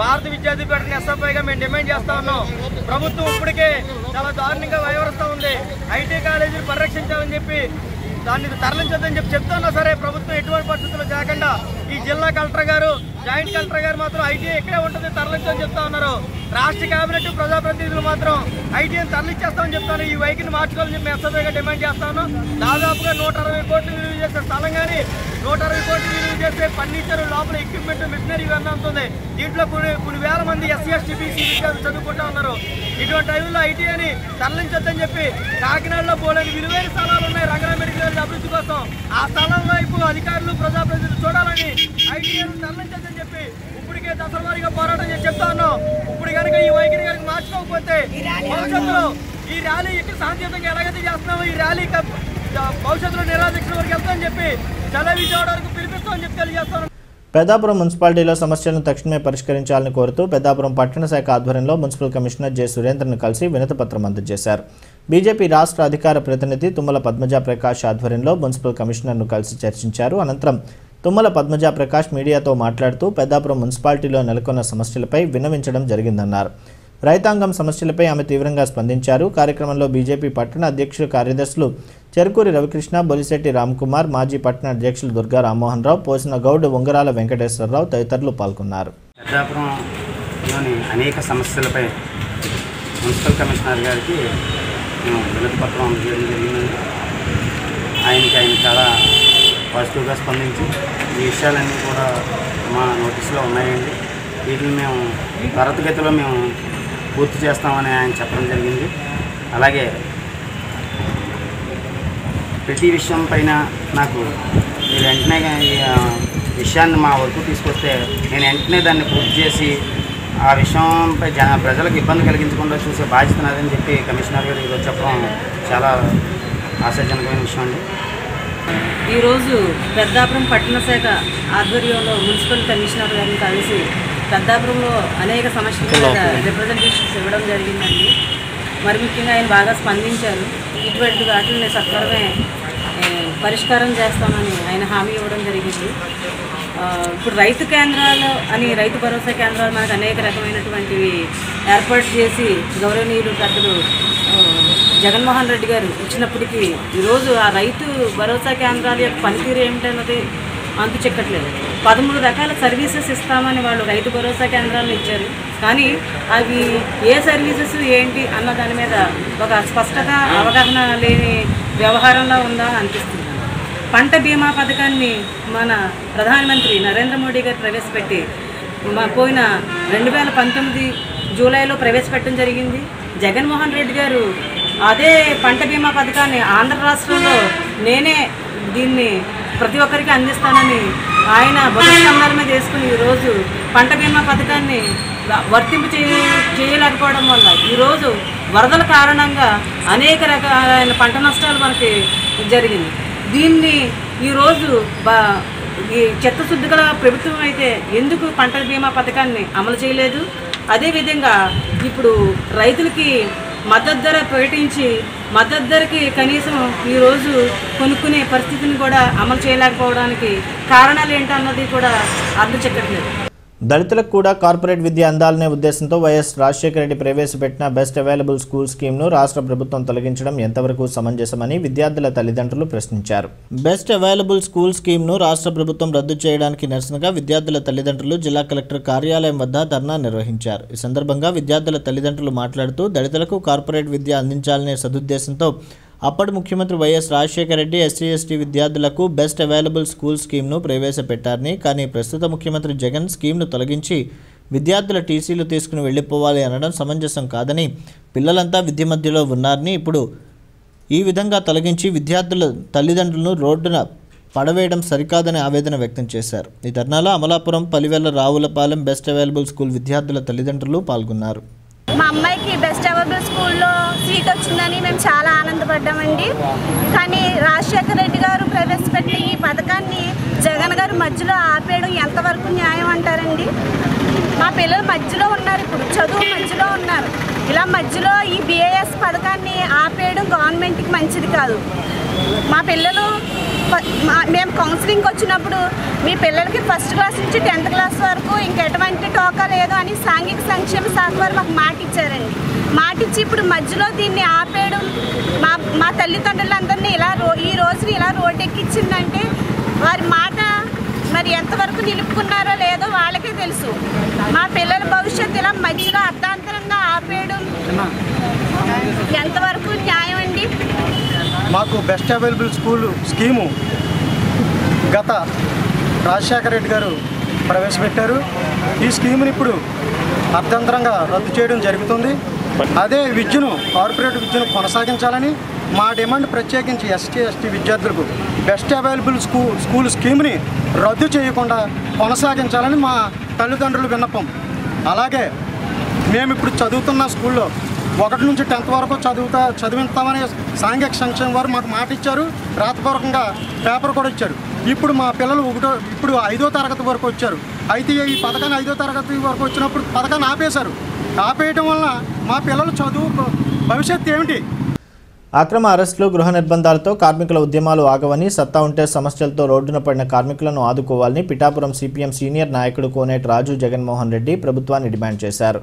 భారత విద్యార్థి పరిషత్ ఎస్ఎఫ్ఐగా మేము డిమాండ్ చేస్తా ఉన్నాం. ప్రభుత్వం ఇప్పటికే చాలా దారుణంగా వ్యవహరిస్తూ ఉంది. ఐటీ కాలేజీని పరిరక్షించాలని చెప్పి దాన్ని తరలించొద్దని చెప్పి చెప్తున్నా సరే ప్రభుత్వం ఎటువంటి పరిస్థితుల్లో చేయకుండా ఈ జిల్లా కలెక్టర్ గారు, జాయింట్ కలెక్టర్ గారు మాత్రం ఐటీఐ ఇక్కడే ఉంటుంది తరలించని చెప్తా ఉన్నారు. రాష్ట్ర కేబినెట్ ప్రజాప్రతినిధులు మాత్రం ఐటీఐని తరలించేస్తామని చెప్తాను. ఈ వైఖరిని మార్చుకోవాలని చెప్పి ఎస్ఎఫ్ఐగా డిమాండ్ చేస్తాను. దాదాపుగా 160 కోట్లు విలువ చేసే స్థలం కానీ 160 కోట్లు విలువ చేసే ఫర్నిచర్, లోపల ఎక్విప్మెంట్, మిషనరీ ఇవన్నీ ఉంటుంది. దీంట్లో కొన్ని వేల మంది ఎస్సీ, ఎస్టీ, బీసీ విద్యార్థులు చదువుకుంటా ఉన్నారు. ఇటువంటి టైంలో ఐటీఐని తరలించొద్దని చెప్పి కాకినాడలో పోలేని విలువైన స్థలాలు ఉన్నాయి రంగరాయ్ మెడికల్ అభివృద్ధి కోసం. ఆ స్థలం వైపు అధికారులు, ప్రజాప్రతినిధులు చూడాలని, ఐటీఐని తరలించొద్దని చెప్పి ఇప్పటికే దశలవారీగా పోరాటం చేసి చెప్తా ఉన్నాం. ఇప్పుడు కనుక ఈ వైఖరి కనుక మార్చుకోకపోతే భవిష్యత్తులో ఈ ర్యాలీ ఇక్కడ శాంతియుతంగా ఎలాగైతే చేస్తున్నామో ఈ ర్యాలీ భవిష్యత్తులో నిరాదీక్ష వరకు వెళ్తామని చెప్పి చల విజయవాడ వరకు పిలిపిస్తామని చెప్పి తెలియజేస్తాను. పెద్దాపురం మున్సిపాలిటీలో సమస్యలను తక్షణమే పరిష్కరించాలని కోరుతూ పెద్దాపురం పట్టణ శాఖ ఆధ్వర్యంలో మున్సిపల్ కమిషనర్ జె సురేంద్రను కలిసి వినతిపత్రం అందజేశారు. బీజేపీ రాష్ట్ర అధికార ప్రతినిధి తుమ్మల పద్మజ ప్రకాష్ ఆధ్వర్యంలో మున్సిపల్ కమిషనర్ను కలిసి చర్చించారు. అనంతరం తుమ్మల పద్మజ ప్రకాష్ మీడియాతో మాట్లాడుతూ పెద్దాపురం మున్సిపాలిటీలో నెలకొన్న సమస్యలపై విన్నవించడం జరిగిందన్నారు. రైతాంగం సమస్యలపై ఆమె తీవ్రంగా స్పందించారు. కార్యక్రమంలో బీజేపీ పట్టణ అధ్యక్షులు, కార్యదర్శులు చెరుకూరి రవికృష్ణ, బొలిశెట్టి రామ్కుమార్, మాజీ పట్టణ అధ్యక్షులు దుర్గా రామ్మోహన్ రావు, పోసిన గౌడ్, ఉంగరాల వెంకటేశ్వరరావు తదితరులు పాల్గొన్నారు. పెద్దాపురంలోని అనేక సమస్యలపై మున్సిపల్ కమిషనర్ గారికి మేము వినతిపత్రం అందజేయడం జరిగిందండి. ఆయన చాలా పాజిటివ్గా స్పందించి ఈ విషయాలన్నీ కూడా మా నోటీసులో ఉన్నాయండి. వీటిని మేము త్వరితగతిలో మేము పూర్తి చేస్తామని ఆయన చెప్పడం జరిగింది. అలాగే ప్రతి విషయం పైన నాకు మీరు వెంటనే ఈ విషయాన్ని మా వరకు తీసుకొస్తే నేను వెంటనే దాన్ని పూర్తి చేసి ఆ విషయంపై ప్రజలకు ఇబ్బంది కలిగించకుండా చూసే బాధ్యత నాదని చెప్పి కమిషనర్ గారు ఈరోజు చెప్పడం చాలా ఆశాజనకమైన విషయం అండి. ఈరోజు పెద్దాపురం పట్టణ శాఖ ఆధ్వర్యంలో మున్సిపల్ కమిషనర్ గారిని కలిసి పెద్దాపురంలో అనేక సమస్యల మీద రిప్రజెంటేషన్స్ ఇవ్వడం జరిగిందండి. మరి ముఖ్యంగా ఆయన బాగా స్పందించారు. ఇటువంటి వాటిని సత్వరమే పరిష్కారం చేస్తామని ఆయన హామీ ఇవ్వడం జరిగింది. ఇప్పుడు రైతు కేంద్రాలు అని రైతు భరోసా కేంద్రాలు మనకు అనేక రకమైనటువంటివి ఏర్పాటు చేసి గౌరవనీయులు పెద్దలు జగన్మోహన్ రెడ్డి గారు ఇచ్చినప్పటికీ ఈరోజు ఆ రైతు భరోసా కేంద్రాల యొక్క పనితీరు ఏమిటన్నది అంతు చెక్కట్లేదు. 13 రకాల సర్వీసెస్ ఇస్తామని వాళ్ళు రైతు భరోసా కేంద్రాలను ఇచ్చారు. కానీ అవి ఏ సర్వీసెస్ ఏంటి అన్న దాని మీద ఒక స్పష్టత, అవగాహన లేని వ్యవహారంలో ఉందా అనిపిస్తుంది. పంట బీమా పథకాన్ని మన ప్రధానమంత్రి నరేంద్ర మోడీ గారు ప్రవేశపెట్టి పోయిన 2019 జూలైలో ప్రవేశపెట్టడం జరిగింది. జగన్మోహన్ రెడ్డి గారు అదే పంట బీమా పథకాన్ని ఆంధ్ర రాష్ట్రంలో నేనే దీన్ని ప్రతి ఒక్కరికి అందిస్తానని ఆయన బతుకమ్మల మీద వేసుకుని ఈరోజు పంట బీమా పథకాన్ని వర్తింపు చేయలేకపోవడం వల్ల ఈరోజు వరదల కారణంగా అనేక రకాలైన పంట నష్టాలు మనకి జరిగింది. దీన్ని ఈరోజు ఈ చిత్తశుద్ధి గల ప్రభుత్వం అయితే ఎందుకు పంట బీమా పథకాన్ని అమలు చేయలేదు? అదేవిధంగా ఇప్పుడు రైతులకి మద్దతు ధర ప్రకటించి మద్దతు ధరకి కనీసం ఈరోజు కొనుక్కునే పరిస్థితిని కూడా అమలు చేయలేకపోవడానికి కారణాలు ఏంటన్నది కూడా అర్థం చెక్కట్లేదు. దళితులకు కూడా కార్పొరేట్ విద్య అందాలనే ఉద్దేశంతో వైఎస్ రాజశేఖర రెడ్డి ప్రవేశపెట్టిన బెస్ట్ అవైలబుల్ స్కూల్ స్కీమ్ను రాష్ట్ర ప్రభుత్వం తొలగించడం ఎంతవరకు సమంజసమని విద్యార్థుల తల్లిదండ్రులు ప్రశ్నించారు. బెస్ట్ అవైలబుల్ స్కూల్ స్కీమ్ను రాష్ట్ర ప్రభుత్వం రద్దు చేయడానికి నిరసనగా విద్యార్థుల తల్లిదండ్రులు జిల్లా కలెక్టర్ కార్యాలయం వద్ద ధర్నా నిర్వహించారు. ఈ సందర్భంగా విద్యార్థుల తల్లిదండ్రులు మాట్లాడుతూ దళితులకు కార్పొరేట్ విద్య అందించాలనే సదుద్దేశంతో అప్పటి ముఖ్యమంత్రి YS Rajasekhara Reddy SC ST విద్యార్థులకు బెస్ట్ అవైలబుల్ స్కూల్ స్కీమ్ను ప్రవేశపెట్టారని, కానీ ప్రస్తుత ముఖ్యమంత్రి జగన్ స్కీమ్ను తొలగించి విద్యార్థుల టీసీలు తీసుకుని వెళ్ళిపోవాలి అనడం సమంజసం కాదని, పిల్లలంతా విద్య మధ్యలో ఉన్నారని, ఇప్పుడు ఈ విధంగా తొలగించి విద్యార్థుల తల్లిదండ్రులను రోడ్డున పడవేయడం సరికాదని ఆవేదన వ్యక్తం చేశారు. ఈ ధర్నాలో Amalapuram, Palivela, Ravulapalem best available school విద్యార్థుల తల్లిదండ్రులు పాల్గొన్నారు. మా అమ్మాయికి బెస్ట్ అవైలబుల్ స్కూల్లో సీట్ వచ్చిందని మేము చాలా ఆనందపడ్డామండి. కానీ రాజశేఖర రెడ్డి గారు ప్రవేశపెట్టిన ఈ పథకాన్ని జగన్ గారు మధ్యలో ఆపేయడం ఎంతవరకు న్యాయం అంటారండి? మా పిల్లలు మధ్యలో ఉన్నారు, ఇప్పుడు చదువు మధ్యలో ఉన్నారు. ఇలా మధ్యలో ఈ BAS పథకాన్ని ఆపేయడం గవర్నమెంట్కి మంచిది కాదు. మా పిల్లలు మేము కౌన్సిలింగ్కి వచ్చినప్పుడు మీ పిల్లలకి ఫస్ట్ క్లాస్ నుంచి 10th క్లాస్ వరకు ఇంకెటువంటి టోకా లేదు అని సాంఘిక సంక్షేమ శాఖ వారు మాకు మాట ఇచ్చారండి. మాట ఇచ్చి ఇప్పుడు మధ్యలో దీన్ని ఆపేయడం మా తల్లిదండ్రులందరినీ ఈ రోజుని ఇలా రోడ్డెక్కించిందంటే వారి మాట మరి ఎంతవరకు నిలుపుకున్నారో లేదో వాళ్ళకే తెలుసు. మా పిల్లల భవిష్యత్తు ఇలా మధ్యలో అర్థాంతరంగా ఆపేయడం ఎంతవరకు న్యాయం అండి? మాకు బెస్ట్ అవైలబుల్ స్కూల్ స్కీము గత రాజశేఖర రెడ్డి గారు ప్రవేశపెట్టారు. ఈ స్కీముని ఇప్పుడు అర్థంతరంగా రద్దు చేయడం జరుగుతుంది. అదే విద్యను, కార్పొరేట్ విద్యను కొనసాగించాలని మా డిమాండ్. ప్రత్యేకించి SC/ST విద్యార్థులకు బెస్ట్ అవైలబుల్ స్కూల్ స్కీమ్ని రద్దు చేయకుండా కొనసాగించాలని మా తల్లిదండ్రుల విన్నపం. అలాగే మేము ఇప్పుడు చదువుతున్న స్కూల్లో 1 నుంచి 10th వరకు చదివిస్తామని సాంఘిక సంక్షేమం వారు మాకు మాట ఇచ్చారు. రాతపూర్వకంగా పేపర్ కూడా ఇచ్చారు. ఇప్పుడు మా పిల్లలు 5వ తరగతి వరకు వచ్చారు. అయితే ఈ పథకాన్ని 5వ తరగతి వరకు వచ్చినప్పుడు పథకాన్ని ఆపేశారు. ఆపేయటం వల్ల మా పిల్లలు చదువు భవిష్యత్తు ఏమిటి? అక్రమ అరెస్టులు, గృహ నిర్బంధాలతో కార్మికుల ఉద్యమాలు ఆగవని, సత్తా ఉంటే సమస్యలతో రోడ్డున పడిన కార్మికులను ఆదుకోవాలని పిఠాపురం CPM సీనియర్ నాయకుడు కోనేటి రాజు జగన్మోహన్ రెడ్డి ప్రభుత్వాన్ని డిమాండ్ చేశారు.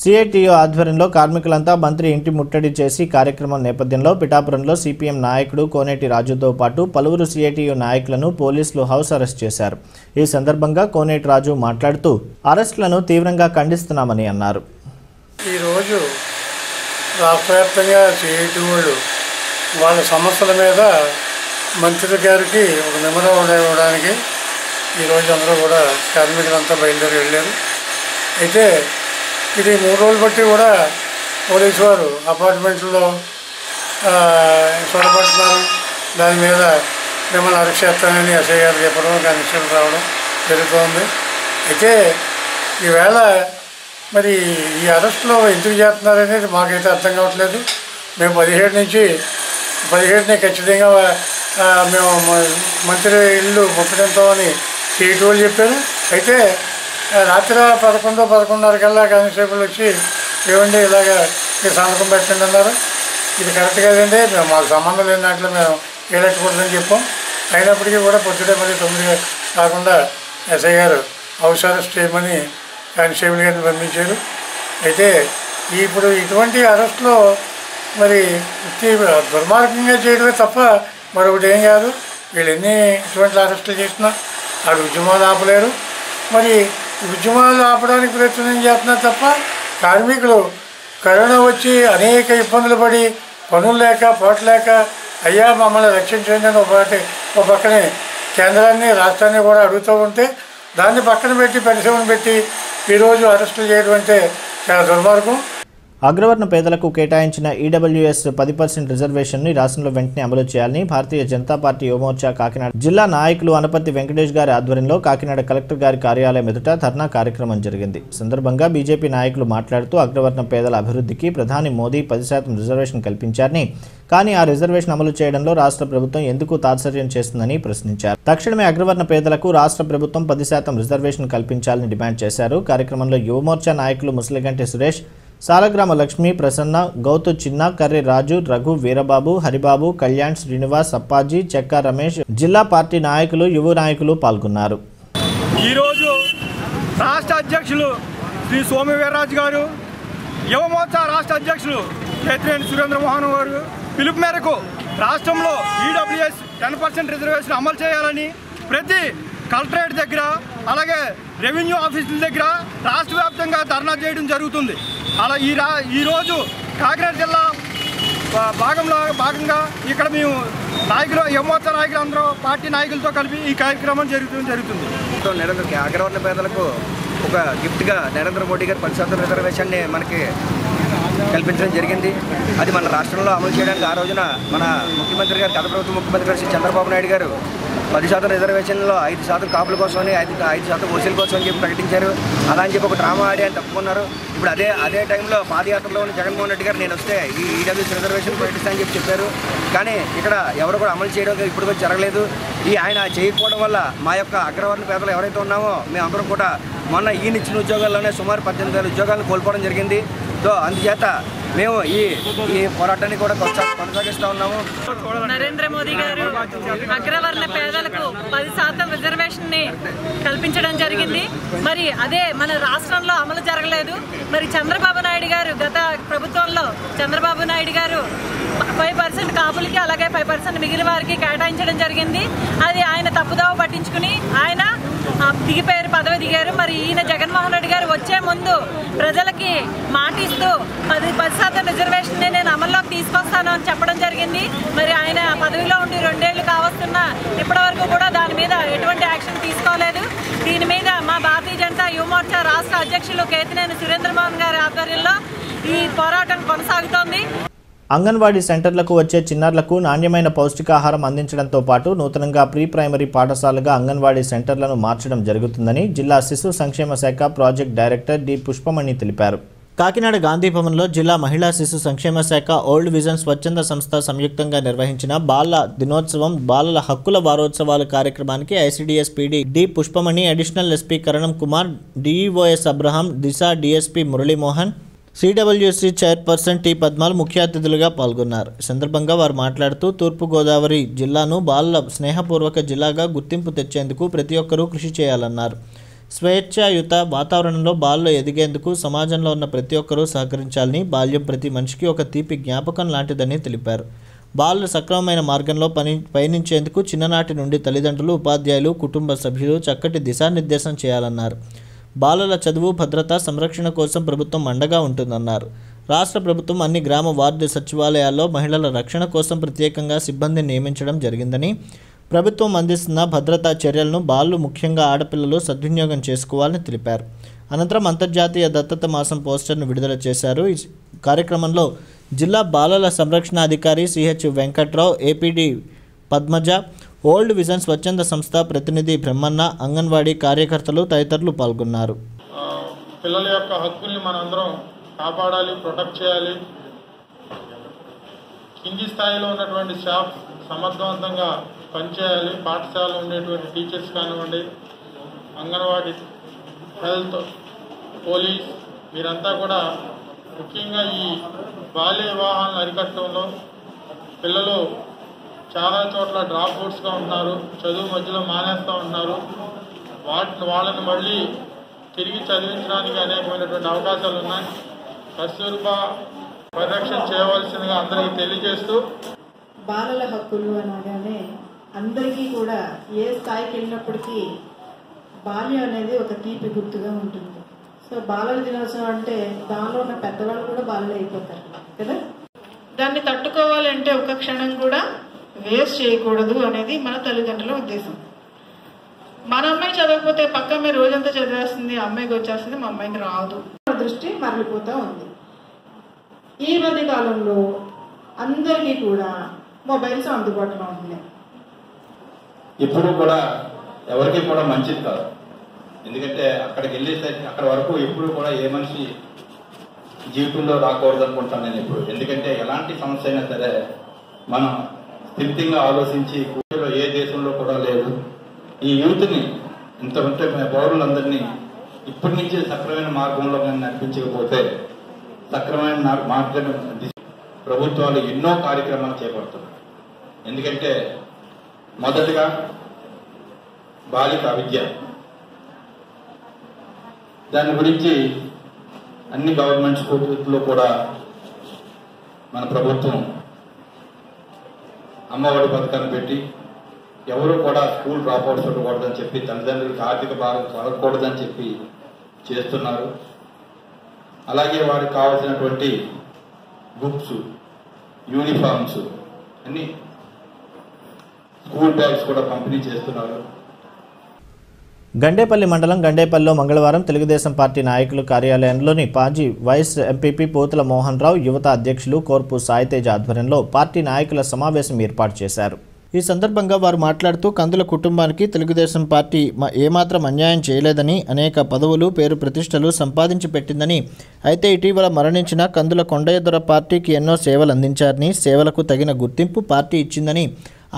CITU ఆధ్వర్యంలో కార్మికులంతా మంత్రి ఇంటి ముట్టడి చేసి కార్యక్రమం నేపథ్యంలో పిఠాపురంలో CPM నాయకుడు కోనేటి రాజుతో పాటు పలువురు CITU నాయకులను పోలీసులు హౌస్ అరెస్ట్ చేశారు. ఈ సందర్భంగా కోనేటి రాజు మాట్లాడుతూ అరెస్టులను తీవ్రంగా ఖండిస్తున్నామని అన్నారు. ఈరోజు రాష్ట్ర వ్యాప్తంగా CITU వాళ్ళు వాళ్ళ సమస్యల మీద మంత్రి గారికి ఒక మెమోరాండం ఇవ్వడానికి ఈరోజు అందరూ కూడా కార్మికులంతా బయలుదేరి వెళ్ళారు. అయితే ఇది 3 రోజులు బట్టి కూడా పోలీసు వారు అపార్ట్మెంట్లో చొరబడుతున్నారు. దాని మీద మిమ్మల్ని అరెస్ట్ చేస్తానని SI గారు చెప్పడం, కానిస్టేబుల్ రావడం జరుగుతోంది. అయితే ఈవేళ మరి ఈ అరెస్టులో ఎందుకు చేస్తున్నారనేది మాకైతే అర్థం కావట్లేదు. మేము 17నే ఖచ్చితంగా మేము మంత్రి ఇల్లు ముట్టడంతోని CITU వాళ్ళు చెప్పారు. అయితే రాత్రి 11:30 కల్లా కానిస్టేబుల్ వచ్చి ఏమండి ఇలాగ మీరు సంతకం పెట్టండి అన్నారు. ఇది కరెక్ట్ కదండి, మేము మాకు సంబంధం లేని దాంట్లో మేము ఏలెట్టకూడదని చెప్పాం. అయినప్పటికీ కూడా పొద్దుటే మళ్ళీ 9 కాకుండా SI గారు హౌస్ అరెస్ట్ చేయమని కానిస్టేబుల్ గారిని పంపించారు. అయితే ఇప్పుడు ఇటువంటి అరెస్టులో మరి దుర్మార్గంగా చేయడమే తప్ప మరొకటి ఏం కాదు. వీళ్ళు ఇటువంటి అరెస్టులు చేసినా ఆడు ఉద్యమాలు ఆపలేరు. మరి ఉద్యమాలు ఆపడానికి ప్రయత్నం చేస్తున్నారు తప్ప కార్మికులు కరోనా వచ్చి అనేక ఇబ్బందులు పడి పనులు లేక పోట్లేక అయ్యా మమ్మల్ని రక్షించండి అని ఒక పక్కనే కేంద్రాన్ని రాష్ట్రాన్ని కూడా అడుగుతూ ఉంటే దాన్ని పక్కన పెట్టి పరిశ్రమను పెట్టి ఈరోజు అరెస్టులు చేయడం అంటే చాలా దుర్మార్గం. అగ్రవర్ణ పేదలకు కేటాయించిన EWS 10% రిజర్వేషన్ని రాష్ట్రంలో వెంటనే అమలు చేయాలని భారతీయ జనతా పార్టీ యువమోర్చా కాకినాడ జిల్లా నాయకులు అనపర్తి వెంకటేష్ గారి ఆధ్వర్యంలో కాకినాడ కలెక్టర్ గారి కార్యాలయం ఎదుట ధర్నా కార్యక్రమం జరిగింది. సందర్భంగా బీజేపీ నాయకులు మాట్లాడుతూ అగ్రవర్ణ పేదల అభివృద్ధికి ప్రధాని మోదీ 10% రిజర్వేషన్ కల్పించారని, కానీ ఆ రిజర్వేషన్ అమలు చేయడంలో రాష్ట్ర ప్రభుత్వం ఎందుకు తాత్సర్యం చేస్తుందని ప్రశ్నించారు. తక్షణమే అగ్రవర్ణ పేదలకు రాష్ట్ర ప్రభుత్వం 10% రిజర్వేషన్ కల్పించాలని డిమాండ్ చేశారు. కార్యక్రమంలో యువమోర్చా నాయకులు ముసలిగంటి సురేష్, సాలగ్రామ లక్ష్మి, ప్రసన్న, గౌతు చిన్న, కర్రి రాజు, రఘు, వీరబాబు, హరిబాబు, కళ్యాణ్, శ్రీనివాస్, అప్పాజీ, చెక్క రమేష్, జిల్లా పార్టీ నాయకులు, యువ నాయకులు పాల్గొన్నారు. ఈరోజు రాష్ట్ర అధ్యక్షులు శ్రీ సోము వీర్రాజు గారు, యువమోర్చా రాష్ట్ర అధ్యక్షులు కేతినేని సురేంద్రమోహన్ గారు పిలుపు మేరకు రాష్ట్రంలో EWS 10% రిజర్వేషన్ అమలు చేయాలని ప్రతి కలెక్టరేట్ దగ్గర అలాగే రెవెన్యూ ఆఫీసుల దగ్గర రాష్ట్ర వ్యాప్తంగా ధర్నా చేయడం జరుగుతుంది. అలా ఈరోజు కాకినాడ జిల్లా భాగంగా ఇక్కడ మేము నాయకులు, యువమోర్చా నాయకులు అందరూ పార్టీ నాయకులతో కలిపి ఈ కార్యక్రమం జరుగుతుంది. అగ్రవర్ణ పేదలకు ఒక గిఫ్ట్గా నరేంద్ర మోడీ గారు 10% రిజర్వేషన్ని మనకి కల్పించడం జరిగింది. అది మన రాష్ట్రంలో అమలు చేయడానికి ఆ రోజున మన ముఖ్యమంత్రి గారు, గత ప్రభుత్వ ముఖ్యమంత్రి గారు శ్రీ చంద్రబాబు నాయుడు గారు 10% రిజర్వేషన్లో 5% కాపుల కోసమని 5% ఓసీల కోసం అని చెప్పి ప్రకటించారు. అలా అని చెప్పి ఒక డ్రామా ఆడి అని తప్పుకున్నారు. ఇప్పుడు అదే టైంలో పాదయాత్రలో ఉన్న జగన్మోహన్ రెడ్డి గారు నేను వస్తే ఈ ఈడబ్ల్యూసీ రిజర్వేషన్ ప్రకటిస్తానని చెప్పి చెప్పారు. కానీ ఇక్కడ ఎవరు కూడా అమలు చేయడం ఇప్పుడు జరగలేదు. ఆయన చేయకపోవడం వల్ల మా యొక్క అగ్రవర్ణ పేదలు ఎవరైతే ఉన్నామో మేమందరం కూడా మొన్న ఈయన ఇచ్చిన ఉద్యోగాల్లోనే సుమారు 18,000 ఉద్యోగాలను కోల్పోవడం జరిగింది. సో అందుచేత మేము ఈ పోరాటాన్ని కూడా కొనసాగిస్తూ ఉన్నాము. నరేంద్ర మోదీ గారు అగ్రవర్ణ పేదలకు 10% రిజర్వేషన్ని కల్పించడం జరిగింది. మరి అదే మన రాష్ట్రంలో అమలు జరగలేదు. మరి చంద్రబాబు నాయుడు గారు గత ప్రభుత్వంలో చంద్రబాబు నాయుడు గారు 5% కాపులకి అలాగే 5% మిగిలిన వారికి కేటాయించడం జరిగింది. అది ఆయన తప్పుదోవ పట్టించుకుని ఆయన దిగిపోయారు, పదవి దిగారు. మరి ఈయన జగన్మోహన్ రెడ్డి గారు వచ్చే ముందు ప్రజలకి మాటిస్తూ 10% రిజర్వేషన్ నేను అమల్లోకి తీసుకొస్తాను అని చెప్పడం జరిగింది. మరి ఆయన పదవిలో ఉండి 2 ఏళ్లు కావస్తున్నా ఇప్పటి వరకు కూడా దాని మీద ఎటువంటి యాక్షన్ తీసుకోలేదు. దీని మీద మా భారతీయ జనతా యువమోర్చా రాష్ట్ర అధ్యక్షులు కేతినేని సురేంద్రమోహన్ గారి ఆధ్వర్యంలో ఈ పోరాటం కొనసాగుతోంది. అంగన్వాడీ సెంటర్లకు వచ్చే చిన్నారులకు నాణ్యమైన పౌష్టికాహారం అందించడంతో పాటు నూతనంగా ప్రీ ప్రైమరీ పాఠశాలగా అంగన్వాడీ సెంటర్లను మార్చడం జరుగుతుందని జిల్లా శిశు సంక్షేమ శాఖ ప్రాజెక్ట్ డైరెక్టర్ డి పుష్పమణి తెలిపారు. కాకినాడ గాంధీ భవన్లో జిల్లా మహిళా శిశు సంక్షేమ శాఖ ఓల్డ్ విజన్ స్వచ్ఛంద సంస్థ సంయుక్తంగా నిర్వహించిన బాలల దినోత్సవం బాలల హక్కుల వారోత్సవాల కార్యక్రమానికి ICDS PD D Pushpamani, additional SP Karanam Kumar, DEOs Abraham, Disha DSP Murali Mohan, CWC chairperson T Padmalu ముఖ్య అతిథులుగా పాల్గొన్నారు. ఈ సందర్భంగా వారు మాట్లాడుతూ తూర్పుగోదావరి జిల్లాను బాలల స్నేహపూర్వక జిల్లాగా గుర్తింపు తెచ్చేందుకు ప్రతి ఒక్కరూ కృషి చేయాలన్నారు. స్వేచ్ఛాయుత వాతావరణంలో బాలలు ఎదిగేందుకు సమాజంలో ఉన్న ప్రతి ఒక్కరూ సహకరించాలని, బాల్యం ప్రతి మనిషికి ఒక తీపి జ్ఞాపకం లాంటిదని తెలిపారు. బాలలు సక్రమమైన మార్గంలో పయనించేందుకు చిన్ననాటి నుండి తల్లిదండ్రులు, ఉపాధ్యాయులు, కుటుంబ సభ్యులు చక్కటి దిశానిర్దేశం చేయాలన్నారు. బాలల చదువు, భద్రత, సంరక్షణ కోసం ప్రభుత్వం అండగా ఉంటుందన్నారు. రాష్ట్ర ప్రభుత్వం అన్ని గ్రామ వార్డు సచివాలయాల్లో మహిళల రక్షణ కోసం ప్రత్యేకంగా సిబ్బందిని నియమించడం జరిగిందని, ప్రభుత్వం అందిస్తున్న భద్రతా చర్యలను బాలలు, ముఖ్యంగా ఆడపిల్లలు సద్వినియోగం చేసుకోవాలని తెలిపారు. అనంతరం అంతర్జాతీయ దత్తత మాసం పోస్టర్ను విడుదల చేశారు. ఈ కార్యక్రమంలో జిల్లా బాలల సంరక్షణ అధికారి CH Venkatrao, APD Padmaja, old vision స్వచ్ఛంద సంస్థ ప్రతినిధి బ్రహ్మన్న, అంగన్వాడీ కార్యకర్తలు తదితరులు పాల్గొన్నారు. పిల్లల యొక్క హక్కుల్ని మనందరం కాపాడాలి, ప్రొటెక్ట్ చేయాలి. కింది స్థాయిలో ఉన్నటువంటి స్టాఫ్ సమర్థవంతంగా పనిచేయాలి. పాఠశాలలో ఉండేటువంటి టీచర్స్ కానివ్వండి, అంగన్వాడీ, హెల్త్, పోలీస్, మీరంతా కూడా ముఖ్యంగా ఈ బాల్య వివాహాలను అరికట్టడంలో పిల్లలు చాలా చోట్ల డ్రాప్ అవుట్స్గా ఉంటున్నారు, చదువు మధ్యలో మానేస్తూ ఉంటున్నారు. వాళ్ళని మళ్ళీ తిరిగి చదివించడానికి అనేకమైనటువంటి అవకాశాలు ఉన్నాయి. కస్తూర్బా పరిరక్షణ చేయవలసిందిగా అందరికీ తెలియజేస్తూ, బాలల హక్కులు అనగానే అందరికీ కూడా ఏ స్థాయికి వెళ్ళినప్పటికీ బాల్యం అనేది ఒక తీపి గుర్తుగా ఉంటుంది. సో బాలల దినోత్సవం అంటే దానిలో ఉన్న పెద్దవాళ్ళు కూడా బాలలు అయిపోతారు కదా. దాన్ని తట్టుకోవాలంటే ఒక క్షణం కూడా వేస్ట్ చేయకూడదు అనేది మన తల్లిదండ్రుల ఉద్దేశం. మన అమ్మాయి చదవకపోతే పక్క అమ్మాయి రోజంతా చదివేస్తుంది, అమ్మాయికి వచ్చేస్తుంది, మా అమ్మాయికి రాదు. దృష్టి మరలిపోతూ ఉంది. ఈ మధ్య కాలంలో అందరికీ కూడా మొబైల్స్ అందుబాటులో ఉంటున్నాయి. ఇప్పుడు కూడా ఎవరికి కూడా మంచిది కాదు. ఎందుకంటే అక్కడికి వెళ్ళేసరికి అక్కడ వరకు ఎప్పుడు కూడా ఏ మనిషి జీవితంలో రాకూడదు అనుకుంటాను నేను ఇప్పుడు. ఎందుకంటే ఎలాంటి సమస్య అయినా సరే మనం స్థిరంగా ఆలోచించి కూర్చోలో ఏ దేశంలో కూడా లేదు. ఈ యూత్ని ఇంతమంటే పౌరులందరినీ ఇప్పటి నుంచి సక్రమైన మార్గంలో నడిపించకపోతే సక్రమైన మార్గం ప్రభుత్వాలు ఎన్నో కార్యక్రమాలు చేపడుతున్నాయి. ఎందుకంటే మొదటగా బాలిక విద్య, దాని గురించి అన్ని గవర్నమెంట్ స్కూల్లో కూడా మన ప్రభుత్వం అమ్మఒడి పథకాన్ని పెట్టి ఎవరు కూడా స్కూల్ డ్రాప్ అవుట్స్ ఉండకూడదని చెప్పి, తల్లిదండ్రులకు ఆర్థిక భారం కలగకూడదని చెప్పి చేస్తున్నారు. అలాగే వారికి కావాల్సినటువంటి బుక్స్, యూనిఫామ్స్, అన్ని స్కూల్ బ్యాగ్స్ కూడా పంపిణీ చేస్తున్నారు. గండేపల్లి మండలం గండేపల్లిలో మంగళవారం తెలుగుదేశం పార్టీ నాయకులు కార్యాలయంలోని పాజీ వైస్ ఎంపీపీ పోతుల మోహన్ రావు యువత అధ్యక్షులు కోర్పు సాయితేజ్ ఆధ్వర్యంలో పార్టీ నాయకుల సమావేశం ఏర్పాటు చేశారు. ఈ సందర్భంగా వారు మాట్లాడుతూ కందుల కుటుంబానికి తెలుగుదేశం పార్టీ ఏమాత్రం అన్యాయం చేయలేదని, అనేక పదవులు పేరు ప్రతిష్టలు సంపాదించి పెట్టిందని, అయితే ఇటీవల మరణించిన కందుల కొండయ్య పార్టీకి ఎన్నో సేవలు అందించారని, సేవలకు తగిన గుర్తింపు పార్టీ ఇచ్చిందని,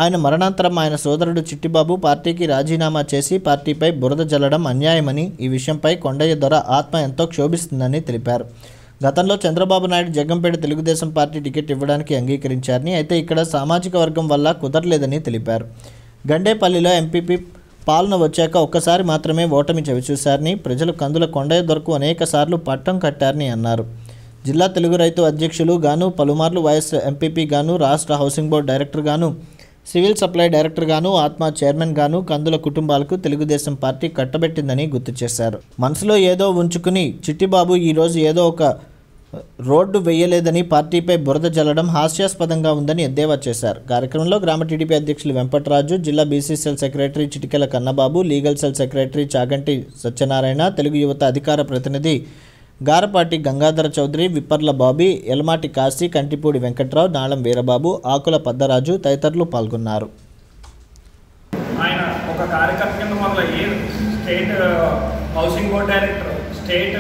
ఆయన మరణాంతరం ఆయన సోదరుడు చిట్టిబాబు పార్టీకి రాజీనామా చేసి పార్టీపై బురద జల్లడం అన్యాయమని, ఈ విషయంపై కొండయ్య దొర ఆత్మ ఎంతో క్షోభిస్తుందని తెలిపారు. గతంలో చంద్రబాబు నాయుడు జగ్గంపేట తెలుగుదేశం పార్టీ టికెట్ ఇవ్వడానికి అంగీకరించారని, అయితే ఇక్కడ సామాజిక వర్గం వల్ల కుదరలేదని తెలిపారు. గండేపల్లిలో ఎంపీపీ పాలన వచ్చాక ఒక్కసారి మాత్రమే ఓటమి చవిచూశారని, ప్రజలు కందుల కొండయ్య దొరకు అనేక సార్లు పట్టం కట్టారని అన్నారు. జిల్లా తెలుగు రైతు అధ్యక్షులు గాను, పలుమార్లు వైఎస్ ఎంపీపీ గాను, రాష్ట్ర హౌసింగ్ బోర్డు డైరెక్టర్ గాను, సివిల్ సప్లై డైరెక్టర్ గాను, ఆత్మ చైర్మన్ గాను కందుల కుటుంబాలకు తెలుగుదేశం పార్టీ కట్టబెట్టిందని గుర్తు చేశారు. మనసులో ఏదో ఉంచుకుని చిట్టిబాబు ఈరోజు ఏదో ఒక రోడ్డు వేయలేదని పార్టీపై బురద జల్లడం హాస్యాస్పదంగా ఉందని ఎద్దేవా చేశారు. కార్యక్రమంలో గ్రామ టీడీపీ అధ్యక్షులు వెంపటరాజు, జిల్లా BC cell secretary Chitikela Kannababu, legal cell secretary Chaganti Satyanarayana, Telugu యువత అధికార ప్రతినిధి గారపాటి గంగాధర చౌదరి, విప్పర్ల బాబీ, ఎలమాటి కాశీ, కంటిపూడి వెంకట్రావు, నాళం వీరబాబు, ఆకుల పద్దరాజు తదితరులు పాల్గొన్నారు. ఆయన ఒక కార్యకర్త కింద మొదలయ్యి state housing board director, state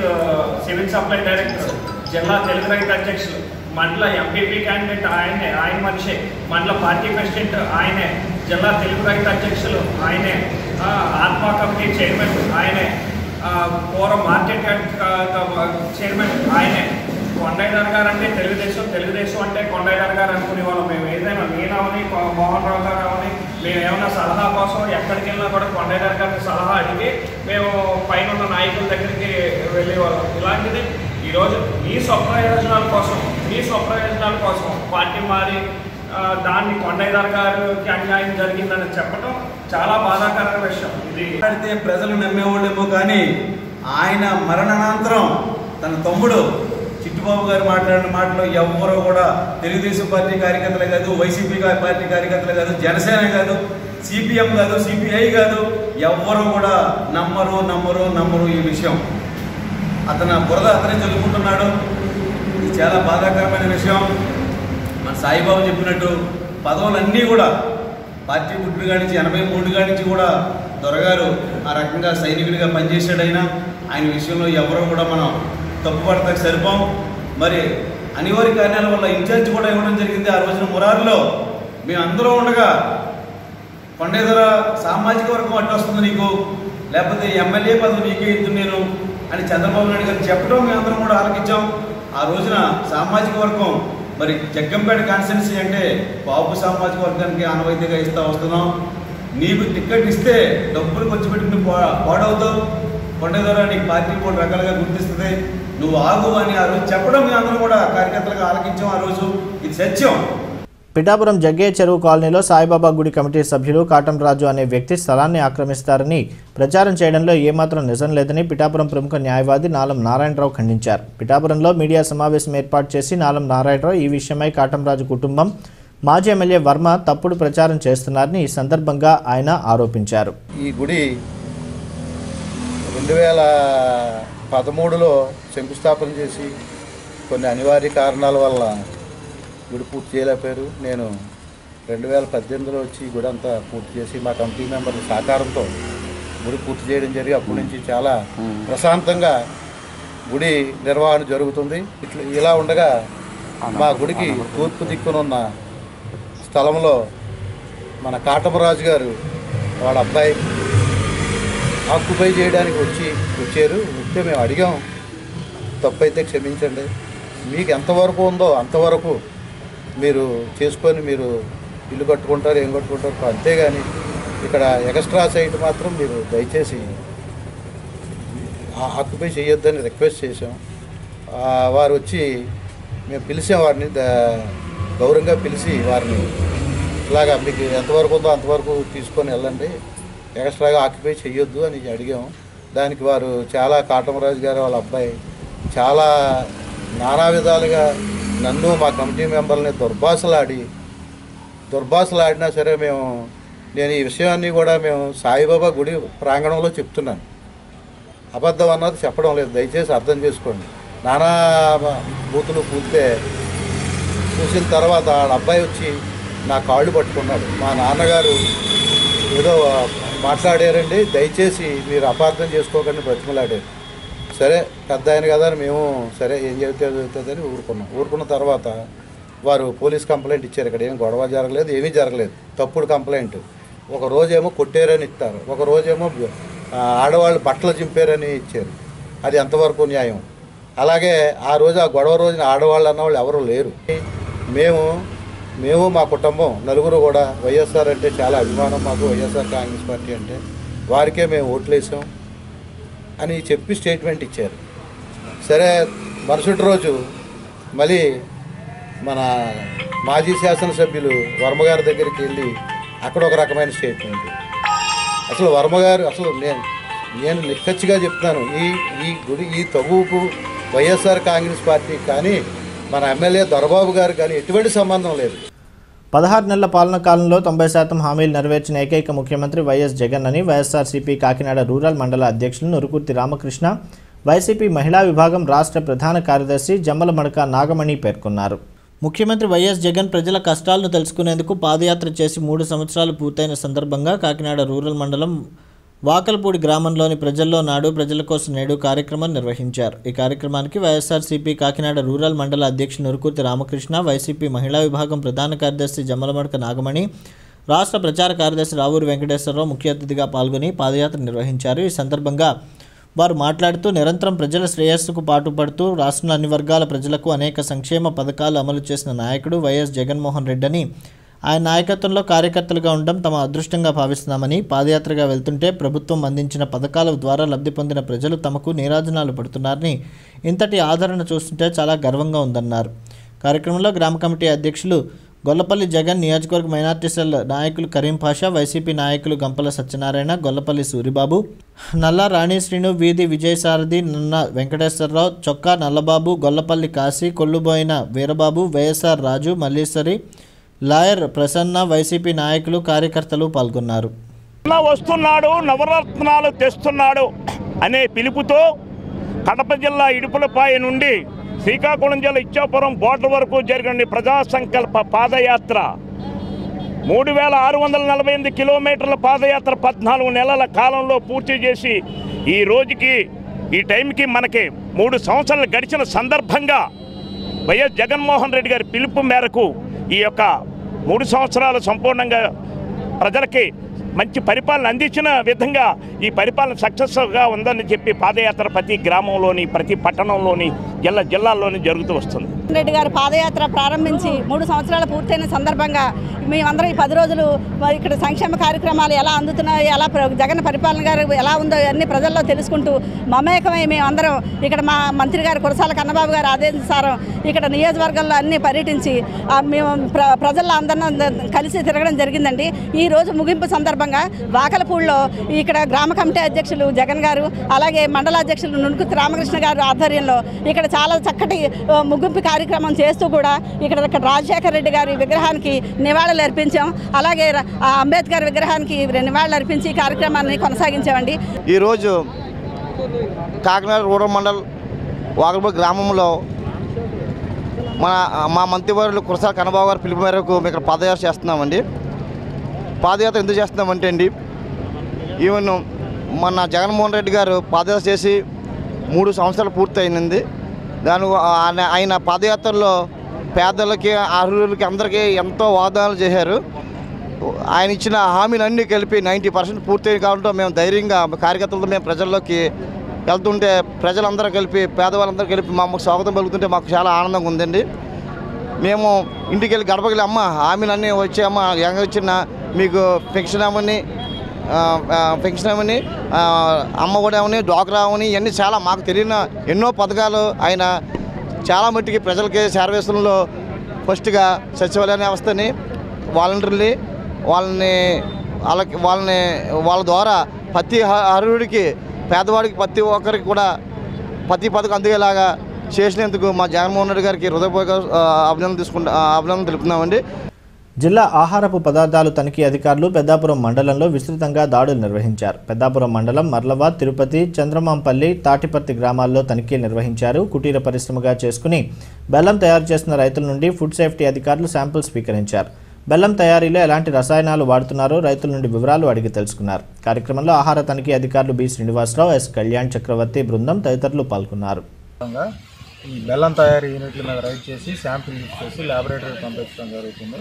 civil supply director, జిల్లా తెలుగు రైతు అధ్యక్షులు, మండల ఎంపీపీ క్యాండిడేట్ ఆయనే, ఆయన మనిషి, మండల పార్టీ ప్రెసిడెంట్ ఆయనే, జిల్లా తెలుగు రైతు అధ్యక్షులు ఆయనే, ఆత్మ కమిటీ చైర్మన్ ఆయనే, పూర్వం మార్కెట్ చైర్మన్ ఆయనే. కొండయ్య గారు అంటే తెలుగుదేశం అంటే కొండయ్య గారు అనుకునే వాళ్ళం. మేము ఏదైనా నేనవని మోహన్ రావు గారు అవని మేము ఏమైనా సలహా కోసం ఎక్కడికి వెళ్ళినా కూడా కొండయ్య గారిని సలహా అడిగి మేము పైన ఉన్న నాయకుల దగ్గరికి వెళ్ళేవాళ్ళం. ఇలాంటిది ఈరోజు మీ స్వప్రయోజనాల కోసం పార్టీ మారి దాన్ని కొండయ్య గారికి అన్యాయం జరిగిందని చెప్పడం చాలా బాధాకరమైన విషయం. ఇది అయితే ప్రజలు నమ్మేవాళ్ళేమో కానీ ఆయన మరణానంతరం తన తమ్ముడు చిట్టిబాబు గారు మాట్లాడిన మాటలో ఎవ్వరూ కూడా తెలుగుదేశం పార్టీ కార్యకర్తలే కాదు, వైసీపీ పార్టీ కార్యకర్తలే కాదు, జనసేన కాదు, సిపిఎం కాదు, సిపిఐ కాదు, ఎవ్వరూ కూడా నమ్మరు ఈ విషయం. అతను బురద అతనే చదువుకుంటున్నాడు. ఇది చాలా బాధాకరమైన విషయం. మన సాయిబాబు చెప్పినట్టు పదవులన్నీ కూడా పార్టీ పుట్టిన కాడి నుంచి 83 కాడి నుంచి కూడా దొరగారు ఆ రకంగా సైనికుడిగా పనిచేశాడైనా ఆయన విషయంలో ఎవరో కూడా మనం తప్పుపడతానికి సరిపోం. మరి అనివార్య కారణాల వల్ల ఇన్ఛార్జ్ కూడా ఇవ్వడం జరిగింది. ఆ రోజున మురారిలో మేము అందరూ ఉండగా కొండయ్య దొర సామాజిక వర్గం అడ్డొస్తుంది నీకు, లేకపోతే ఎమ్మెల్యే పదవి నీకే ఇద్దు నేను అని చంద్రబాబు నాయుడు గారు చెప్పడం మేము అందరం కూడా ఆలకించాం. ఆ రోజున సామాజిక వర్గం మరి జగ్గంపేట కాన్స్టిట్యున్సీ అంటే బాబు సామాజిక వర్గానికి ఆనవాయితీగా ఇస్తా వస్తున్నాం. నీకు టికెట్ ఇస్తే డబ్బులు ఖర్చు పెట్టి నువ్వు పాడవుతావు, కొండయ్య ద్వారా నీకు పార్టీ కూడా రకాలుగా గుర్తిస్తుంది, నువ్వు ఆగు అని ఆ రోజు చెప్పడం మేము అందరం కూడా కార్యకర్తలుగా ఆలకించాం. ఆ రోజు ఇది సత్యం. పిఠాపురం జగ్గే చెరువు కాలనీలో సాయిబాబా గుడి కమిటీ సభ్యులు కాటంరాజు అనే వ్యక్తి స్థలాన్ని ఆక్రమిస్తారని ప్రచారం చేయడంలో ఏమాత్రం నిజం లేదని పిఠాపురం ప్రముఖ న్యాయవాది నాలం నారాయణరావు ఖండించారు. పిఠాపురంలో మీడియా సమావేశం ఏర్పాటు చేసి నాలం నారాయణరావు ఈ విషయమై కాటంరాజు కుటుంబం, మాజీ ఎమ్మెల్యే వర్మ తప్పుడు ప్రచారం చేస్తున్నారని ఈ సందర్భంగా ఆయన ఆరోపించారు. ఈ గుడి 2013లో శంకుస్థాపన చేసి కొన్ని అనివార్య కారణాల వల్ల గుడి పూర్తి చేయలేకపోయారు. నేను 2018లో వచ్చి గుడి అంతా పూర్తి చేసి మా కమిటీ మెంబర్ల సహకారంతో గుడి పూర్తి చేయడం జరిగి అప్పటి నుంచి చాలా ప్రశాంతంగా గుడి నిర్వహణ జరుగుతుంది. ఇలా ఉండగా మా గుడికి తూర్పు దిక్కునున్న స్థలంలో మన కాటమరాజు గారు వాళ్ళ అబ్బాయి ఆక్యుపై చేయడానికి వచ్చారు. వస్తే మేము అడిగాం, తప్పు అయితే క్షమించండి, మీకు ఎంతవరకు ఉందో అంతవరకు మీరు చేసుకొని మీరు ఇల్లు కట్టుకుంటారు, ఏం కట్టుకుంటారు, అంతేగాని ఇక్కడ ఎక్స్ట్రా సైట్ మాత్రం మీరు దయచేసి ఆక్యుపై చేయొద్దని రిక్వెస్ట్ చేసాం. వారు వచ్చి మేము పిలిచాం, వారిని గౌరవంగా పిలిచి వారిని ఇలాగా మీకు ఎంతవరకు ఉందో అంతవరకు తీసుకొని వెళ్ళండి, ఎక్స్ట్రాగా ఆక్యుపై చేయొద్దు అని అడిగాం. దానికి వారు చాలా కాటమరాజు గారు వాళ్ళ అబ్బాయి చాలా నానా విధాలుగా నన్ను మా కమిటీ మెంబర్ని దుర్భాషలాడినా సరే మేము నేను ఈ విషయాన్ని కూడా మేము సాయిబాబా గుడి ప్రాంగణంలో చెప్తున్నాను. అబద్ధం అన్నది చెప్పడం లేదు, దయచేసి అర్థం చేసుకోండి. నానా బూతులు పూస్తే చూసిన తర్వాత వాళ్ళ అబ్బాయి వచ్చి నా కాళ్ళు పట్టుకున్నాడు. మా నాన్నగారు ఏదో మాట్లాడారండి, దయచేసి మీరు అపార్థం చేసుకోకండి బ్రతిమలాడారు. సరే పెద్ద ఆయన కదా అని మేము సరే ఏం చెబుతుందని ఊరుకున్న తర్వాత వారు పోలీస్ కంప్లైంట్ ఇచ్చారు. ఇక్కడ ఏం గొడవ జరగలేదు, ఏమీ జరగలేదు, తప్పుడు కంప్లైంట్. ఒక రోజేమో కొట్టారని ఇస్తారు, ఒక రోజేమో ఆడవాళ్ళు బట్టలు చింపారని ఇచ్చారు. అది ఎంతవరకు న్యాయం? అలాగే ఆ రోజు ఆ గొడవ రోజున ఆడవాళ్ళు అన్నవాళ్ళు ఎవరు లేరు. మేము మా కుటుంబం నలుగురు కూడా వైఎస్ఆర్ అంటే చాలా అభిమానం మాకు, వైఎస్ఆర్ కాంగ్రెస్ పార్టీ అంటే, వారికే మేము ఓట్లేసాం అని చెప్పి స్టేట్మెంట్ ఇచ్చారు. సరే మరుసటి రోజు మళ్ళీ మన మాజీ శాసనసభ్యులు వర్మగారి దగ్గరికి వెళ్ళి అక్కడ ఒక రకమైన స్టేట్మెంట్. అసలు వర్మగారు అసలు నేను నిక్కచ్చిగా చెప్తున్నాను, ఈ తగువుకు వైఎస్ఆర్ కాంగ్రెస్ పార్టీ కానీ మన ఎమ్మెల్యే దొరబాబు గారు కానీ ఎటువంటి సంబంధం లేదు. 16 నెలల పాలన కాలంలో 90% హామీలు నెరవేర్చిన ఏకైక ముఖ్యమంత్రి వైఎస్ జగన్ అని వైఎస్ఆర్సీపీ కాకినాడ రూరల్ మండల అధ్యక్షులు నురుకుర్తి రామకృష్ణ, వైసీపీ మహిళా విభాగం రాష్ట్ర ప్రధాన కార్యదర్శి జమ్మలమడక నాగమణి పేర్కొన్నారు. ముఖ్యమంత్రి వైఎస్ జగన్ ప్రజల కష్టాలను తెలుసుకునేందుకు పాదయాత్ర చేసి 3 సంవత్సరాలు పూర్తయిన సందర్భంగా కాకినాడ రూరల్ మండలం వాకలపూడి గ్రామంలోని ప్రజల్లో నాడు ప్రజల కోసం నేడు కార్యక్రమం నిర్వహించారు. ఈ కార్యక్రమానికి వైఎస్ఆర్సీపీ కాకినాడ రూరల్ మండల అధ్యక్షుడు నురుకుర్తి రామకృష్ణ, వైసీపీ మహిళా విభాగం ప్రధాన కార్యదర్శి జమ్మలమడక నాగమణి, రాష్ట్ర ప్రచార కార్యదర్శి రావూరి వెంకటేశ్వరరావు ముఖ్య అతిథిగా పాల్గొని పాదయాత్ర నిర్వహించారు. ఈ సందర్భంగా వారు మాట్లాడుతూ నిరంతరం ప్రజల శ్రేయస్సుకు పాటుపడుతూ రాష్ట్రంలో అన్ని వర్గాల ప్రజలకు అనేక సంక్షేమ పథకాలు అమలు చేసిన నాయకుడు వైఎస్ జగన్మోహన్ రెడ్డి అని, ఆయన నాయకత్వంలో కార్యకర్తలుగా ఉండడం తమ అదృష్టంగా భావిస్తున్నామని, పాదయాత్రగా వెళ్తుంటే ప్రభుత్వం అందించిన పథకాల ద్వారా లబ్ధి పొందిన ప్రజలు తమకు నీరాజనాలు పడుతున్నారని, ఇంతటి ఆదరణ చూస్తుంటే చాలా గర్వంగా ఉందన్నారు. కార్యక్రమంలో గ్రామ కమిటీ అధ్యక్షులు గొల్లపల్లి జగన్, నియోజకవర్గ మైనార్టీ సెల్ నాయకులు కరీం పాషా, వైసీపీ నాయకులు గంపల సత్యనారాయణ, గొల్లపల్లి సూరిబాబు, నల్ల రాణి శ్రీను, వీధి విజయసారథి, నన్న వెంకటేశ్వరరావు, చొక్కా నల్లబాబు, గొల్లపల్లి కాశీ, కొల్లుబోయిన వీరబాబు, వైఎస్ఆర్ రాజు, మల్లీశ్వరి, లాయర్ ప్రసన్న, వైసీపీ నాయకులు కార్యకర్తలు పాల్గొన్నారు. వస్తున్నాడు, నవరత్నాలు తెస్తున్నాడు అనే పిలుపుతో కడప జిల్లా ఇడుపులపాయ నుండి శ్రీకాకుళం జిల్లా ఇచ్చాపురం బోర్డర్ వరకు జరిగిన ప్రజా సంకల్ప పాదయాత్ర 3648 కిలోమీటర్ల పాదయాత్ర 14 నెలల కాలంలో పూర్తి చేసి ఈ టైంకి మనకి 3 సంవత్సరాలు గడిచిన సందర్భంగా వైఎస్ జగన్మోహన్ రెడ్డి గారి పిలుపు మేరకు ఈ యొక్క 3 సంవత్సరాలు సంపూర్ణంగా ప్రజలకి మంచి పరిపాలన అందించిన విధంగా ఈ పరిపాలన సక్సెస్గా ఉందని చెప్పి పాదయాత్ర ప్రతి గ్రామంలోని ప్రతి పట్టణంలోని జిల్లాల్లోని జరుగుతూ వస్తుంది. రెడ్డి గారు పాదయాత్ర ప్రారంభించి 3 సంవత్సరాలు పూర్తయిన సందర్భంగా మేమందరం ఈ 10 రోజులు ఇక్కడ సంక్షేమ కార్యక్రమాలు ఎలా అందుతున్నాయో, ఎలా జగన్ పరిపాలన గారు ఎలా ఉందో అన్ని ప్రజల్లో తెలుసుకుంటూ మమేకమై మేమందరం ఇక్కడ మా మంత్రి గారు కురసాల కన్నబాబు గారు ఆదేశానుసారం ఇక్కడ నియోజకవర్గంలో అన్ని పర్యటించి మేము ప్రజల్లో అందరినీ కలిసి తిరగడం జరిగిందండి. ఈ రోజు ముగింపు సందర్భంగా వాకలపూడిలో ఇక్కడ గ్రామ కమిటీ అధ్యక్షులు జగన్ గారు, అలాగే మండల అధ్యక్షులు నునుకుర్తి రామకృష్ణ గారు ఆధ్వర్యంలో ఇక్కడ చాలా చక్కటి ముగింపు కార్యక్రమం చేస్తూ కూడా ఇక్కడ రాజశేఖర రెడ్డి గారి విగ్రహానికి నివాళులు అర్పించాం. అలాగే అంబేద్కర్ విగ్రహానికి నివాళులు అర్పించి కార్యక్రమాన్ని కొనసాగించామండి. ఈరోజు కాకినాడ రూరల్ మండల్ వాకలపూడి గ్రామంలో మా మంత్రివర్యులు కురసాల కన్నబాబు గారి పిలుపు మేరకు ఇక్కడ పాదయాత్ర చేస్తున్నామండి. పాదయాత్ర ఎందుకు చేస్తున్నామంటే అండి, ఈవెన్ మన జగన్మోహన్ రెడ్డి గారు పాదయాత్ర చేసి 3 సంవత్సరాలు పూర్తయింది. ఆయన పాదయాత్రలో పేదలకి, అర్హులకి అందరికీ ఎంతో వాగ్దానాలు చేశారు. ఆయన ఇచ్చిన హామీలన్నీ కలిపి 90% పూర్తయి కావడంతో మేము ధైర్యంగా కార్యకర్తలతో మేము ప్రజల్లోకి వెళ్తుంటే ప్రజలందరూ కలిపి, పేదవాళ్ళందరూ కలిపి మాకు స్వాగతం పలుకుతుంటే మాకు చాలా ఆనందంగా ఉందండి. మేము ఇంటికి వెళ్ళి గడపకి వెళ్ళి అమ్మ హామీలన్నీ వచ్చాయమ్మ, ఎంగ వచ్చిన మీకు పెన్షన్ ఏమని అమ్మఒడి ఏమని డ్వాక్రా ఏమని ఇవన్నీ చాలా మాకు తెలియని ఎన్నో పథకాలు ఆయన చాలా మట్టికి ప్రజలకి సర్వీసులలో ఫస్ట్గా సచివాలయ వ్యవస్థని, వాలంటీర్ని వాళ్ళ ద్వారా ప్రతి అర్హుడికి, పేదవాడికి ప్రతి ఒక్కరికి కూడా ప్రతి పథకం అందేలాగా చేసినందుకు మా జగన్మోహన్ రెడ్డి గారికి హృదయపూర్వక అభినందన తెలుపుతున్నామండి. జిల్లా ఆహారపు పదార్థాలు తనిఖీ అధికారులు పెద్దాపురం మండలంలో విస్తృతంగా దాడులు నిర్వహించారు. పెద్దాపురం మండలం మర్లవ, తిరుపతి, చంద్రమాంపల్లి, తాటిపర్తి గ్రామాల్లో తనిఖీలు నిర్వహించారు. కుటీర పరిశ్రమగా చేసుకుని బెల్లం తయారు చేస్తున్న రైతుల నుండి ఫుడ్ సేఫ్టీ అధికారులు శాంపుల్ స్వీకరించారు. బెల్లం తయారీలో ఎలాంటి రసాయనాలు వాడుతున్నారో రైతుల నుండి వివరాలు అడిగి తెలుసుకున్నారు. కార్యక్రమంలో ఆహార తనిఖీ అధికారులు బి శ్రీనివాసరావు, ఎస్ కళ్యాణ్ చక్రవర్తి బృందం తదితరులు పాల్గొన్నారు. ఈ బెల్లం తయారీ యూనిట్ల మీద రైడ్ చేసి శాంపిల్ చేసి ల్యాబొరేటరీకి పంపించడం జరుగుతుంది.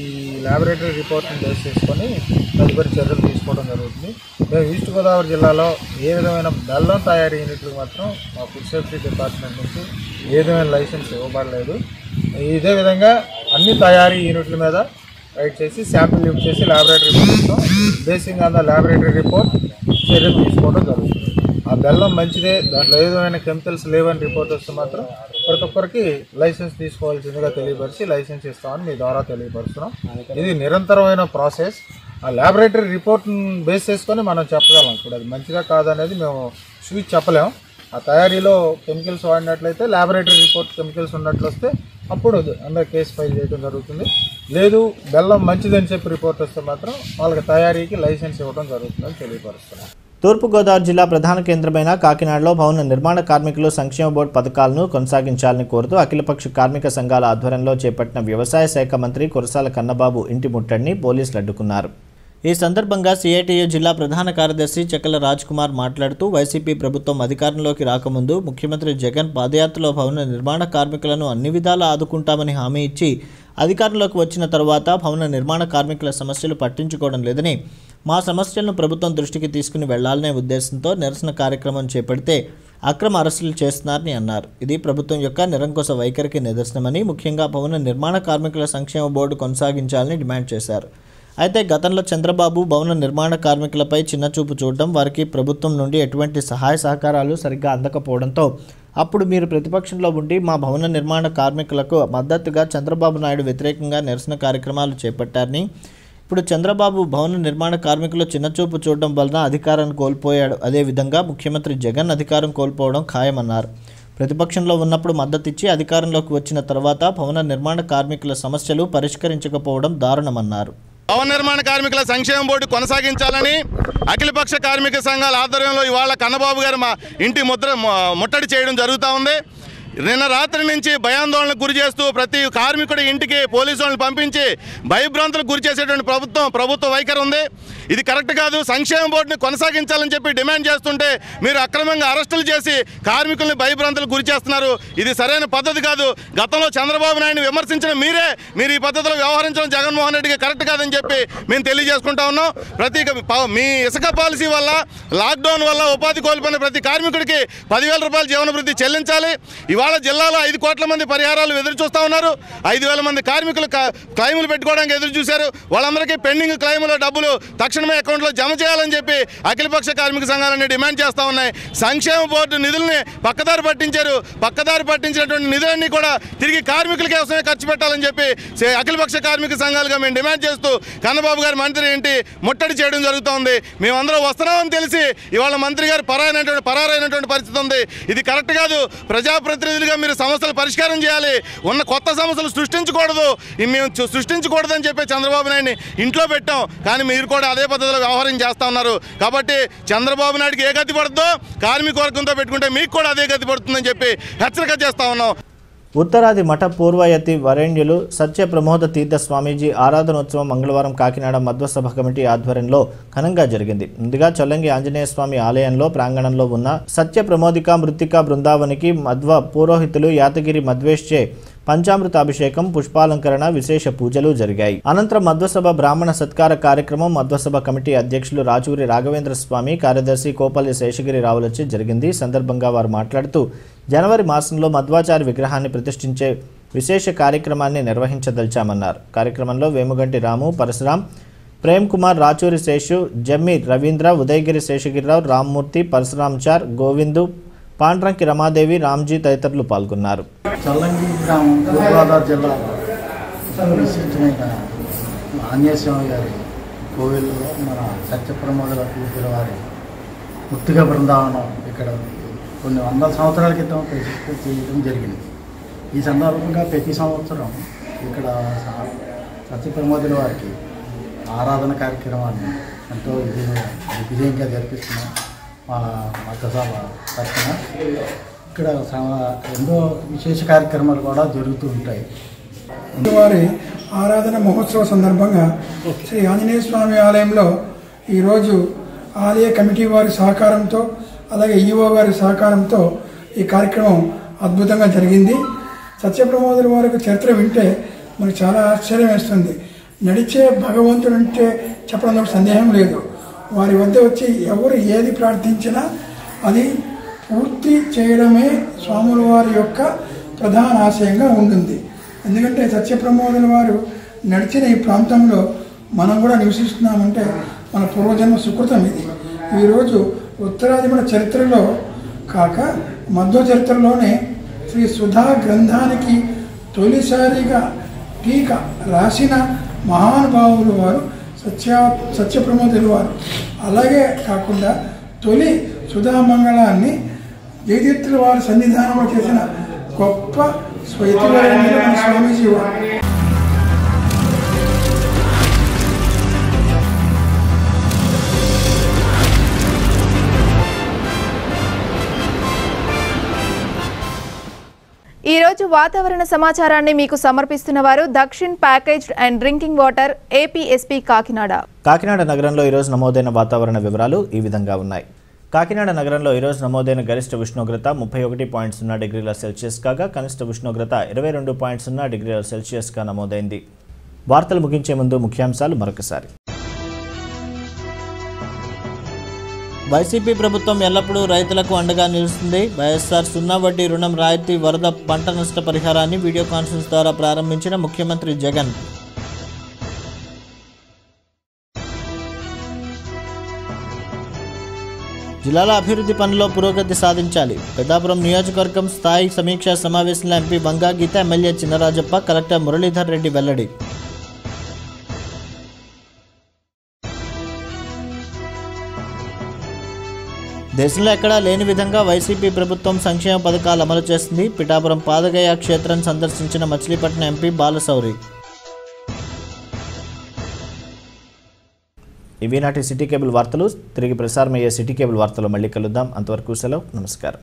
ఈ ల్యాబొరేటరీ రిపోర్ట్ని బేస్ చేసుకొని తదుపరి చర్యలు తీసుకోవడం జరుగుతుంది. మేము ఈస్ట్ గోదావరి జిల్లాలో ఏ విధమైన బెల్లం తయారీ యూనిట్లకు మాత్రం మా ఫుడ్ సేఫ్టీ డిపార్ట్మెంట్ నుంచి ఏ విధమైన లైసెన్స్ ఇవ్వబడలేదు. ఇదే విధంగా అన్ని తయారీ యూనిట్ల మీద రైడ్ చేసి శాంపిల్ లిఫ్ట్ చేసి ల్యాబొరేటరీ పంపిస్తాం. Basing on the laboratory report చర్యలు తీసుకోవడం జరుగుతుంది. ఆ బెల్లం మంచిదే, దాంట్లో ఏ విధమైన కెమికల్స్ లేవని రిపోర్ట్ వస్తే మాత్రం ప్రతి ఒక్కరికి లైసెన్స్ తీసుకోవాల్సిందిగా తెలియపరిచి లైసెన్స్ ఇస్తామని మీ ద్వారా తెలియపరుస్తున్నాం. ఇది నిరంతరమైన ప్రాసెస్. ఆ ల్యాబొరేటరీ రిపోర్ట్ని బేస్ చేసుకొని మనం చెప్పగలం. ఇప్పుడు అది మంచిదా కాదనేది మేము స్వీట్ చెప్పలేము. ఆ తయారీలో కెమికల్స్ వాడినట్లయితే ల్యాబొరేటరీ రిపోర్ట్ కెమికల్స్ ఉన్నట్లు వస్తే అప్పుడు అందరూ కేసు ఫైల్ చేయడం జరుగుతుంది. లేదు బెల్లం మంచిదని చెప్పి రిపోర్ట్ వస్తే మాత్రం వాళ్ళకి తయారీకి లైసెన్స్ ఇవ్వడం జరుగుతుందని తెలియపరుస్తున్నాం. తూర్పుగోదావరి జిల్లా ప్రధాన కేంద్రమైన కాకినాడలో భవన నిర్మాణ కార్మికులు సంక్షేమ బోర్డు పథకాలను కొనసాగించాలని కోరుతూ అఖిలపక్ష కార్మిక సంఘాల ఆధ్వర్యంలో చేపట్టిన వ్యవసాయ శాఖ మంత్రి కురసాల కన్నబాబు ఇంటి ముట్టడిని పోలీసులు అడ్డుకున్నారు. ఈ సందర్భంగా సిఐటియు జిల్లా ప్రధాన కార్యదర్శి చెక్కల రాజ్ కుమార్ మాట్లాడుతూ వైసీపీ ప్రభుత్వం అధికారంలోకి రాకముందు ముఖ్యమంత్రి జగన్ పాదయాత్రలో భవన నిర్మాణ కార్మికులను అన్ని విధాలా ఆదుకుంటామని హామీ ఇచ్చి అధికారంలోకి వచ్చిన తర్వాత భవన నిర్మాణ కార్మికుల సమస్యలు పట్టించుకోవడం లేదని, మా సమస్యలను ప్రభుత్వం దృష్టికి తీసుకుని వెళ్లాలనే ఉద్దేశంతో నిరసన కార్యక్రమం చేపడితే అక్రమ అరెస్టులు చేస్తున్నారని అన్నారు. ఇది ప్రభుత్వం యొక్క నిరంకుశ వైఖరికి నిదర్శనమని, ముఖ్యంగా భవన నిర్మాణ కార్మికుల సంక్షేమ బోర్డు కొనసాగించాలని డిమాండ్ చేశారు. అయితే గతంలో చంద్రబాబు భవన నిర్మాణ కార్మికులపై చిన్నచూపు చూడడం, వారికి ప్రభుత్వం నుండి ఎటువంటి సహాయ సహకారాలు సరిగ్గా అందకపోవడంతో అప్పుడు మీరు ప్రతిపక్షంలో ఉండి మా భవన నిర్మాణ కార్మికులకు మద్దతుగా చంద్రబాబు నాయుడు వ్యతిరేకంగా నిరసన కార్యక్రమాలు చేపట్టారని, ఇప్పుడు చంద్రబాబు భవన నిర్మాణ కార్మికులు చిన్నచూపు చూడడం వలన అధికారాన్ని కోల్పోయాడు. అదేవిధంగా ముఖ్యమంత్రి జగన్ అధికారం కోల్పోవడం ఖాయమన్నారు. ప్రతిపక్షంలో ఉన్నప్పుడు మద్దతిచ్చి అధికారంలోకి వచ్చిన తర్వాత భవన నిర్మాణ కార్మికుల సమస్యలు పరిష్కరించకపోవడం దారుణమన్నారు. భవన నిర్మాణ కార్మికుల సంక్షేమ బోర్డు కొనసాగించాలని అఖిలపక్ష కార్మిక సంఘాల ఆధ్వర్యంలో ఇవాళ కన్నబాబు గారు మా ఇంటి ముట్టడి చేయడం జరుగుతూ ఉంది. నిన్న రాత్రి నుంచి భయాందోళనకు గురి చేస్తూ ప్రతి కార్మికుడి ఇంటికి పోలీసు వాళ్ళని పంపించి భయభ్రాంతులకు గురి చేసేటువంటి ప్రభుత్వ వైఖరి ఉంది. ఇది కరెక్ట్ కాదు. సంక్షేమ బోర్డుని కొనసాగించాలని చెప్పి డిమాండ్ చేస్తుంటే మీరు అక్రమంగా అరెస్టులు చేసి కార్మికుల్ని భయభ్రాంతులకు గురి చేస్తున్నారు. ఇది సరైన పద్ధతి కాదు. గతంలో చంద్రబాబు నాయుడిని విమర్శించిన మీరు ఈ పద్ధతిలో వ్యవహరించడం జగన్మోహన్ రెడ్డికి కరెక్ట్ కాదని చెప్పి మేము తెలియజేసుకుంటా ఉన్నాం. మీ ఇసుక పాలసీ వల్ల, లాక్డౌన్ వల్ల ఉపాధి కోల్పోయిన ప్రతి కార్మికుడికి 10,000 రూపాయల జీవనభృతి చెల్లించాలి. ఇవాళ జిల్లాలో 5 కోట్ల మంది పరిహారాలు ఎదురు చూస్తూ ఉన్నారు. 5,000 మంది కార్మికులు క్లైములు పెట్టుకోవడానికి ఎదురు చూశారు. వాళ్ళందరికీ పెండింగ్ క్లైముల డబ్బులు తక్షణమే అకౌంట్లో జమ చేయాలని చెప్పి అఖిలపక్ష కార్మిక సంఘాలన్నీ డిమాండ్ చేస్తూ ఉన్నాయి. సంక్షేమ బోర్డు నిధుల్ని పక్కదారి పట్టించారు. పక్కదారి పట్టించినటువంటి నిధులన్నీ కూడా తిరిగి కార్మికుల కోసమే ఖర్చు పెట్టాలని చెప్పి అఖిలపక్ష కార్మిక సంఘాలుగా మేము డిమాండ్ చేస్తూ కన్నబాబు గారి మంత్రి ఏంటి ముట్టడి చేయడం జరుగుతోంది. మేమందరం వస్తున్నామని తెలిసి ఇవాళ మంత్రి గారు పరారైనటువంటి పరిస్థితి ఉంది. ఇది కరెక్ట్ కాదు. ప్రజాప్రతినిధులుగా మీరు సమస్యలు పరిష్కారం చేయాలి. ఉన్న కొత్త సమస్యలు సృష్టించకూడదు. మేము సృష్టించకూడదని చెప్పి చంద్రబాబు నాయుడిని ఇంట్లో పెట్టాం. కానీ మీరు కూడా అదే పద్ధతిలో వ్యవహారం చేస్తూ ఉన్నారు. కాబట్టి చంద్రబాబు నాయుడికి ఏ గతి పడుతుందో కార్మిక వర్గంతో పెట్టుకుంటే మీకు కూడా అదే గతి పడుతుందని చెప్పి హెచ్చరిక చేస్తూ ఉన్నాం. ఉత్తరాది మఠ పూర్వయతి వరేణ్యులు సత్య ప్రమోద తీర్థ స్వామీజీ ఆరాధనోత్సవం మంగళవారం కాకినాడ మధ్వసభ కమిటీ ఆధ్వర్యంలో ఘనంగా జరిగింది. ముందుగా చొల్లంగి ఆంజనేయ స్వామి ఆలయంలో ప్రాంగణంలో ఉన్న సత్య ప్రమోదిక మృత్తికా బృందావనికి మధ్వ పురోహితులు యాతగిరి మధ్వేష్చే పంచామృతాభిషేకం, పుష్పాలంకరణ, విశేష పూజలు జరిగాయి. అనంతరం మధ్వసభ బ్రాహ్మణ సత్కార కార్యక్రమం మధ్వసభ కమిటీ అధ్యక్షులు రాచూరి రాఘవేంద్ర స్వామి, కార్యదర్శి కోపల్లి శేషగిరి రావులచే జరిగింది. సందర్భంగా వారు మాట్లాడుతూ జనవరి మాసంలో మధ్వాచార్య విగ్రహాన్ని ప్రతిష్ఠించే విశేష కార్యక్రమాన్ని నిర్వహించదలిచామన్నారు. కార్యక్రమంలో వేముగంటి రాము, పరశురాం, ప్రేమ్ కుమార్, రాచూరి శేషు, జమ్మి రవీంద్ర, ఉదయగిరి శేషగిరిరావు, రామ్మూర్తి, పరశురాంచార్, గోవిందు, పాండ్రంకి రమాదేవి, రామ్జీ తదితరులు పాల్గొన్నారు. చల్లంగి గ్రామం తూర్పుగోదావరి జిల్లా విశిష్టమైన ఆంజనేయ స్వామి గారి కోవిల్లో మన సత్యప్రమోదుల పూజల వారి మృత్తికా బృందావనం ఇక్కడ కొన్ని 100 సంవత్సరాల క్రితం చేయడం జరిగింది. ఈ సందర్భంగా ప్రతి సంవత్సరం ఇక్కడ సత్యప్రమోదుల వారికి ఆరాధన కార్యక్రమాన్ని ఎంతో విజయంగా జరిపిస్తున్నాం మా మద్దసభ తరఫున. ఇక్కడ ఎన్నో విశేష కార్యక్రమాలు కూడా జరుగుతూ ఉంటాయి. వారి ఆరాధన మహోత్సవ సందర్భంగా శ్రీ ఆంజనేయ స్వామి ఆలయంలో ఈరోజు ఆలయ కమిటీ వారి సహకారంతో అలాగే ఈఓ గారి సహకారంతో ఈ కార్యక్రమం అద్భుతంగా జరిగింది. సత్యప్రమోదుల వారికి చరిత్ర వింటే మనకు చాలా ఆశ్చర్యం వేస్తుంది. నడిచే భగవంతుడు అంటే చెప్పడంలో సందేహం లేదు. వారి వద్ద వచ్చి ఎవరు ఏది ప్రార్థించినా అది పూర్తి చేయడమే స్వాముల వారి యొక్క ప్రధాన ఆశయంగా ఉంటుంది. ఎందుకంటే సత్యప్రమోదుల వారు నడిచిన ఈ ప్రాంతంలో మనం కూడా నివసిస్తున్నామంటే మన పూర్వజన్మ సుకృతం ఇది. ఈరోజు ఉత్తరాది మన చరిత్రలో కాక మధ్వ చరిత్రలోనే శ్రీ సుధా గ్రంథానికి తొలిసారిగా టీక రాసిన మహానుభావులు వారు సత్యప్రమోదుల వారు. అలాగే కాకుండా తొలి సుధామంగళాన్ని జయతీర్థుల వారి సన్నిధానంలో చేసిన గొప్ప స్వైతివరైన స్వామీజీ వారు. ఈ రోజు వాతావరణ సమాచారాన్ని మీకు సమర్పిస్తున్న వారు Dakshin packaged and drinking water APSP Kakinada. Kakinada నగరంలో ఈరోజు నమోదైన వాతావరణ వివరాలు ఈ విధంగా ఉన్నాయి. కాకినాడ నగరంలో ఈరోజు నమోదైన గరిష్ట ఉష్ణోగ్రత 31.0 డిగ్రీల సెల్సియస్ కాగా కనిష్ట ఉష్ణోగ్రత 22.0 డిగ్రీల సెల్సియస్గా నమోదైంది. వార్తలు ముగించే ముందు ముఖ్యాంశాలు మరొకసారి. వైసీపీ ప్రభుత్వం ఎల్లప్పుడూ రైతులకు అండగా నిలుస్తుంది. వైఎస్ఆర్ 0 వడ్డీ రుణం రాయితీ వరద పంట నష్ట పరిహారాన్ని వీడియో కాన్ఫరెన్స్ ద్వారా ప్రారంభించిన ముఖ్యమంత్రి జగన్. జిల్లాల అభివృద్ధి పనుల్లో పురోగతి సాధించాలి. పెద్దాపురం నియోజకవర్గం స్థాయి సమీక్షా సమావేశంలో ఎంపీ వంగా గీత, ఎమ్మెల్యే చినరాజప్ప, కలెక్టర్ మురళీధర్ రెడ్డి వెల్లడి. దేశంలో ఎక్కడా లేని విధంగా వైసీపీ ప్రభుత్వం సంక్షేమ పథకాలు అమలు చేస్తుంది. పిఠాపురం పాదగయ క్షేత్రం సందర్శించిన మచిలీపట్నం ఎంపీ బాలశౌరి. ఇవి నాటి సిటీ కేబుల్ వార్తలు. తిరిగి ప్రసారమయ్యే సిటీ కేబుల్ వార్తలు మళ్ళీ కలుద్దాం. అంతవరకు సెలవు. నమస్కారం.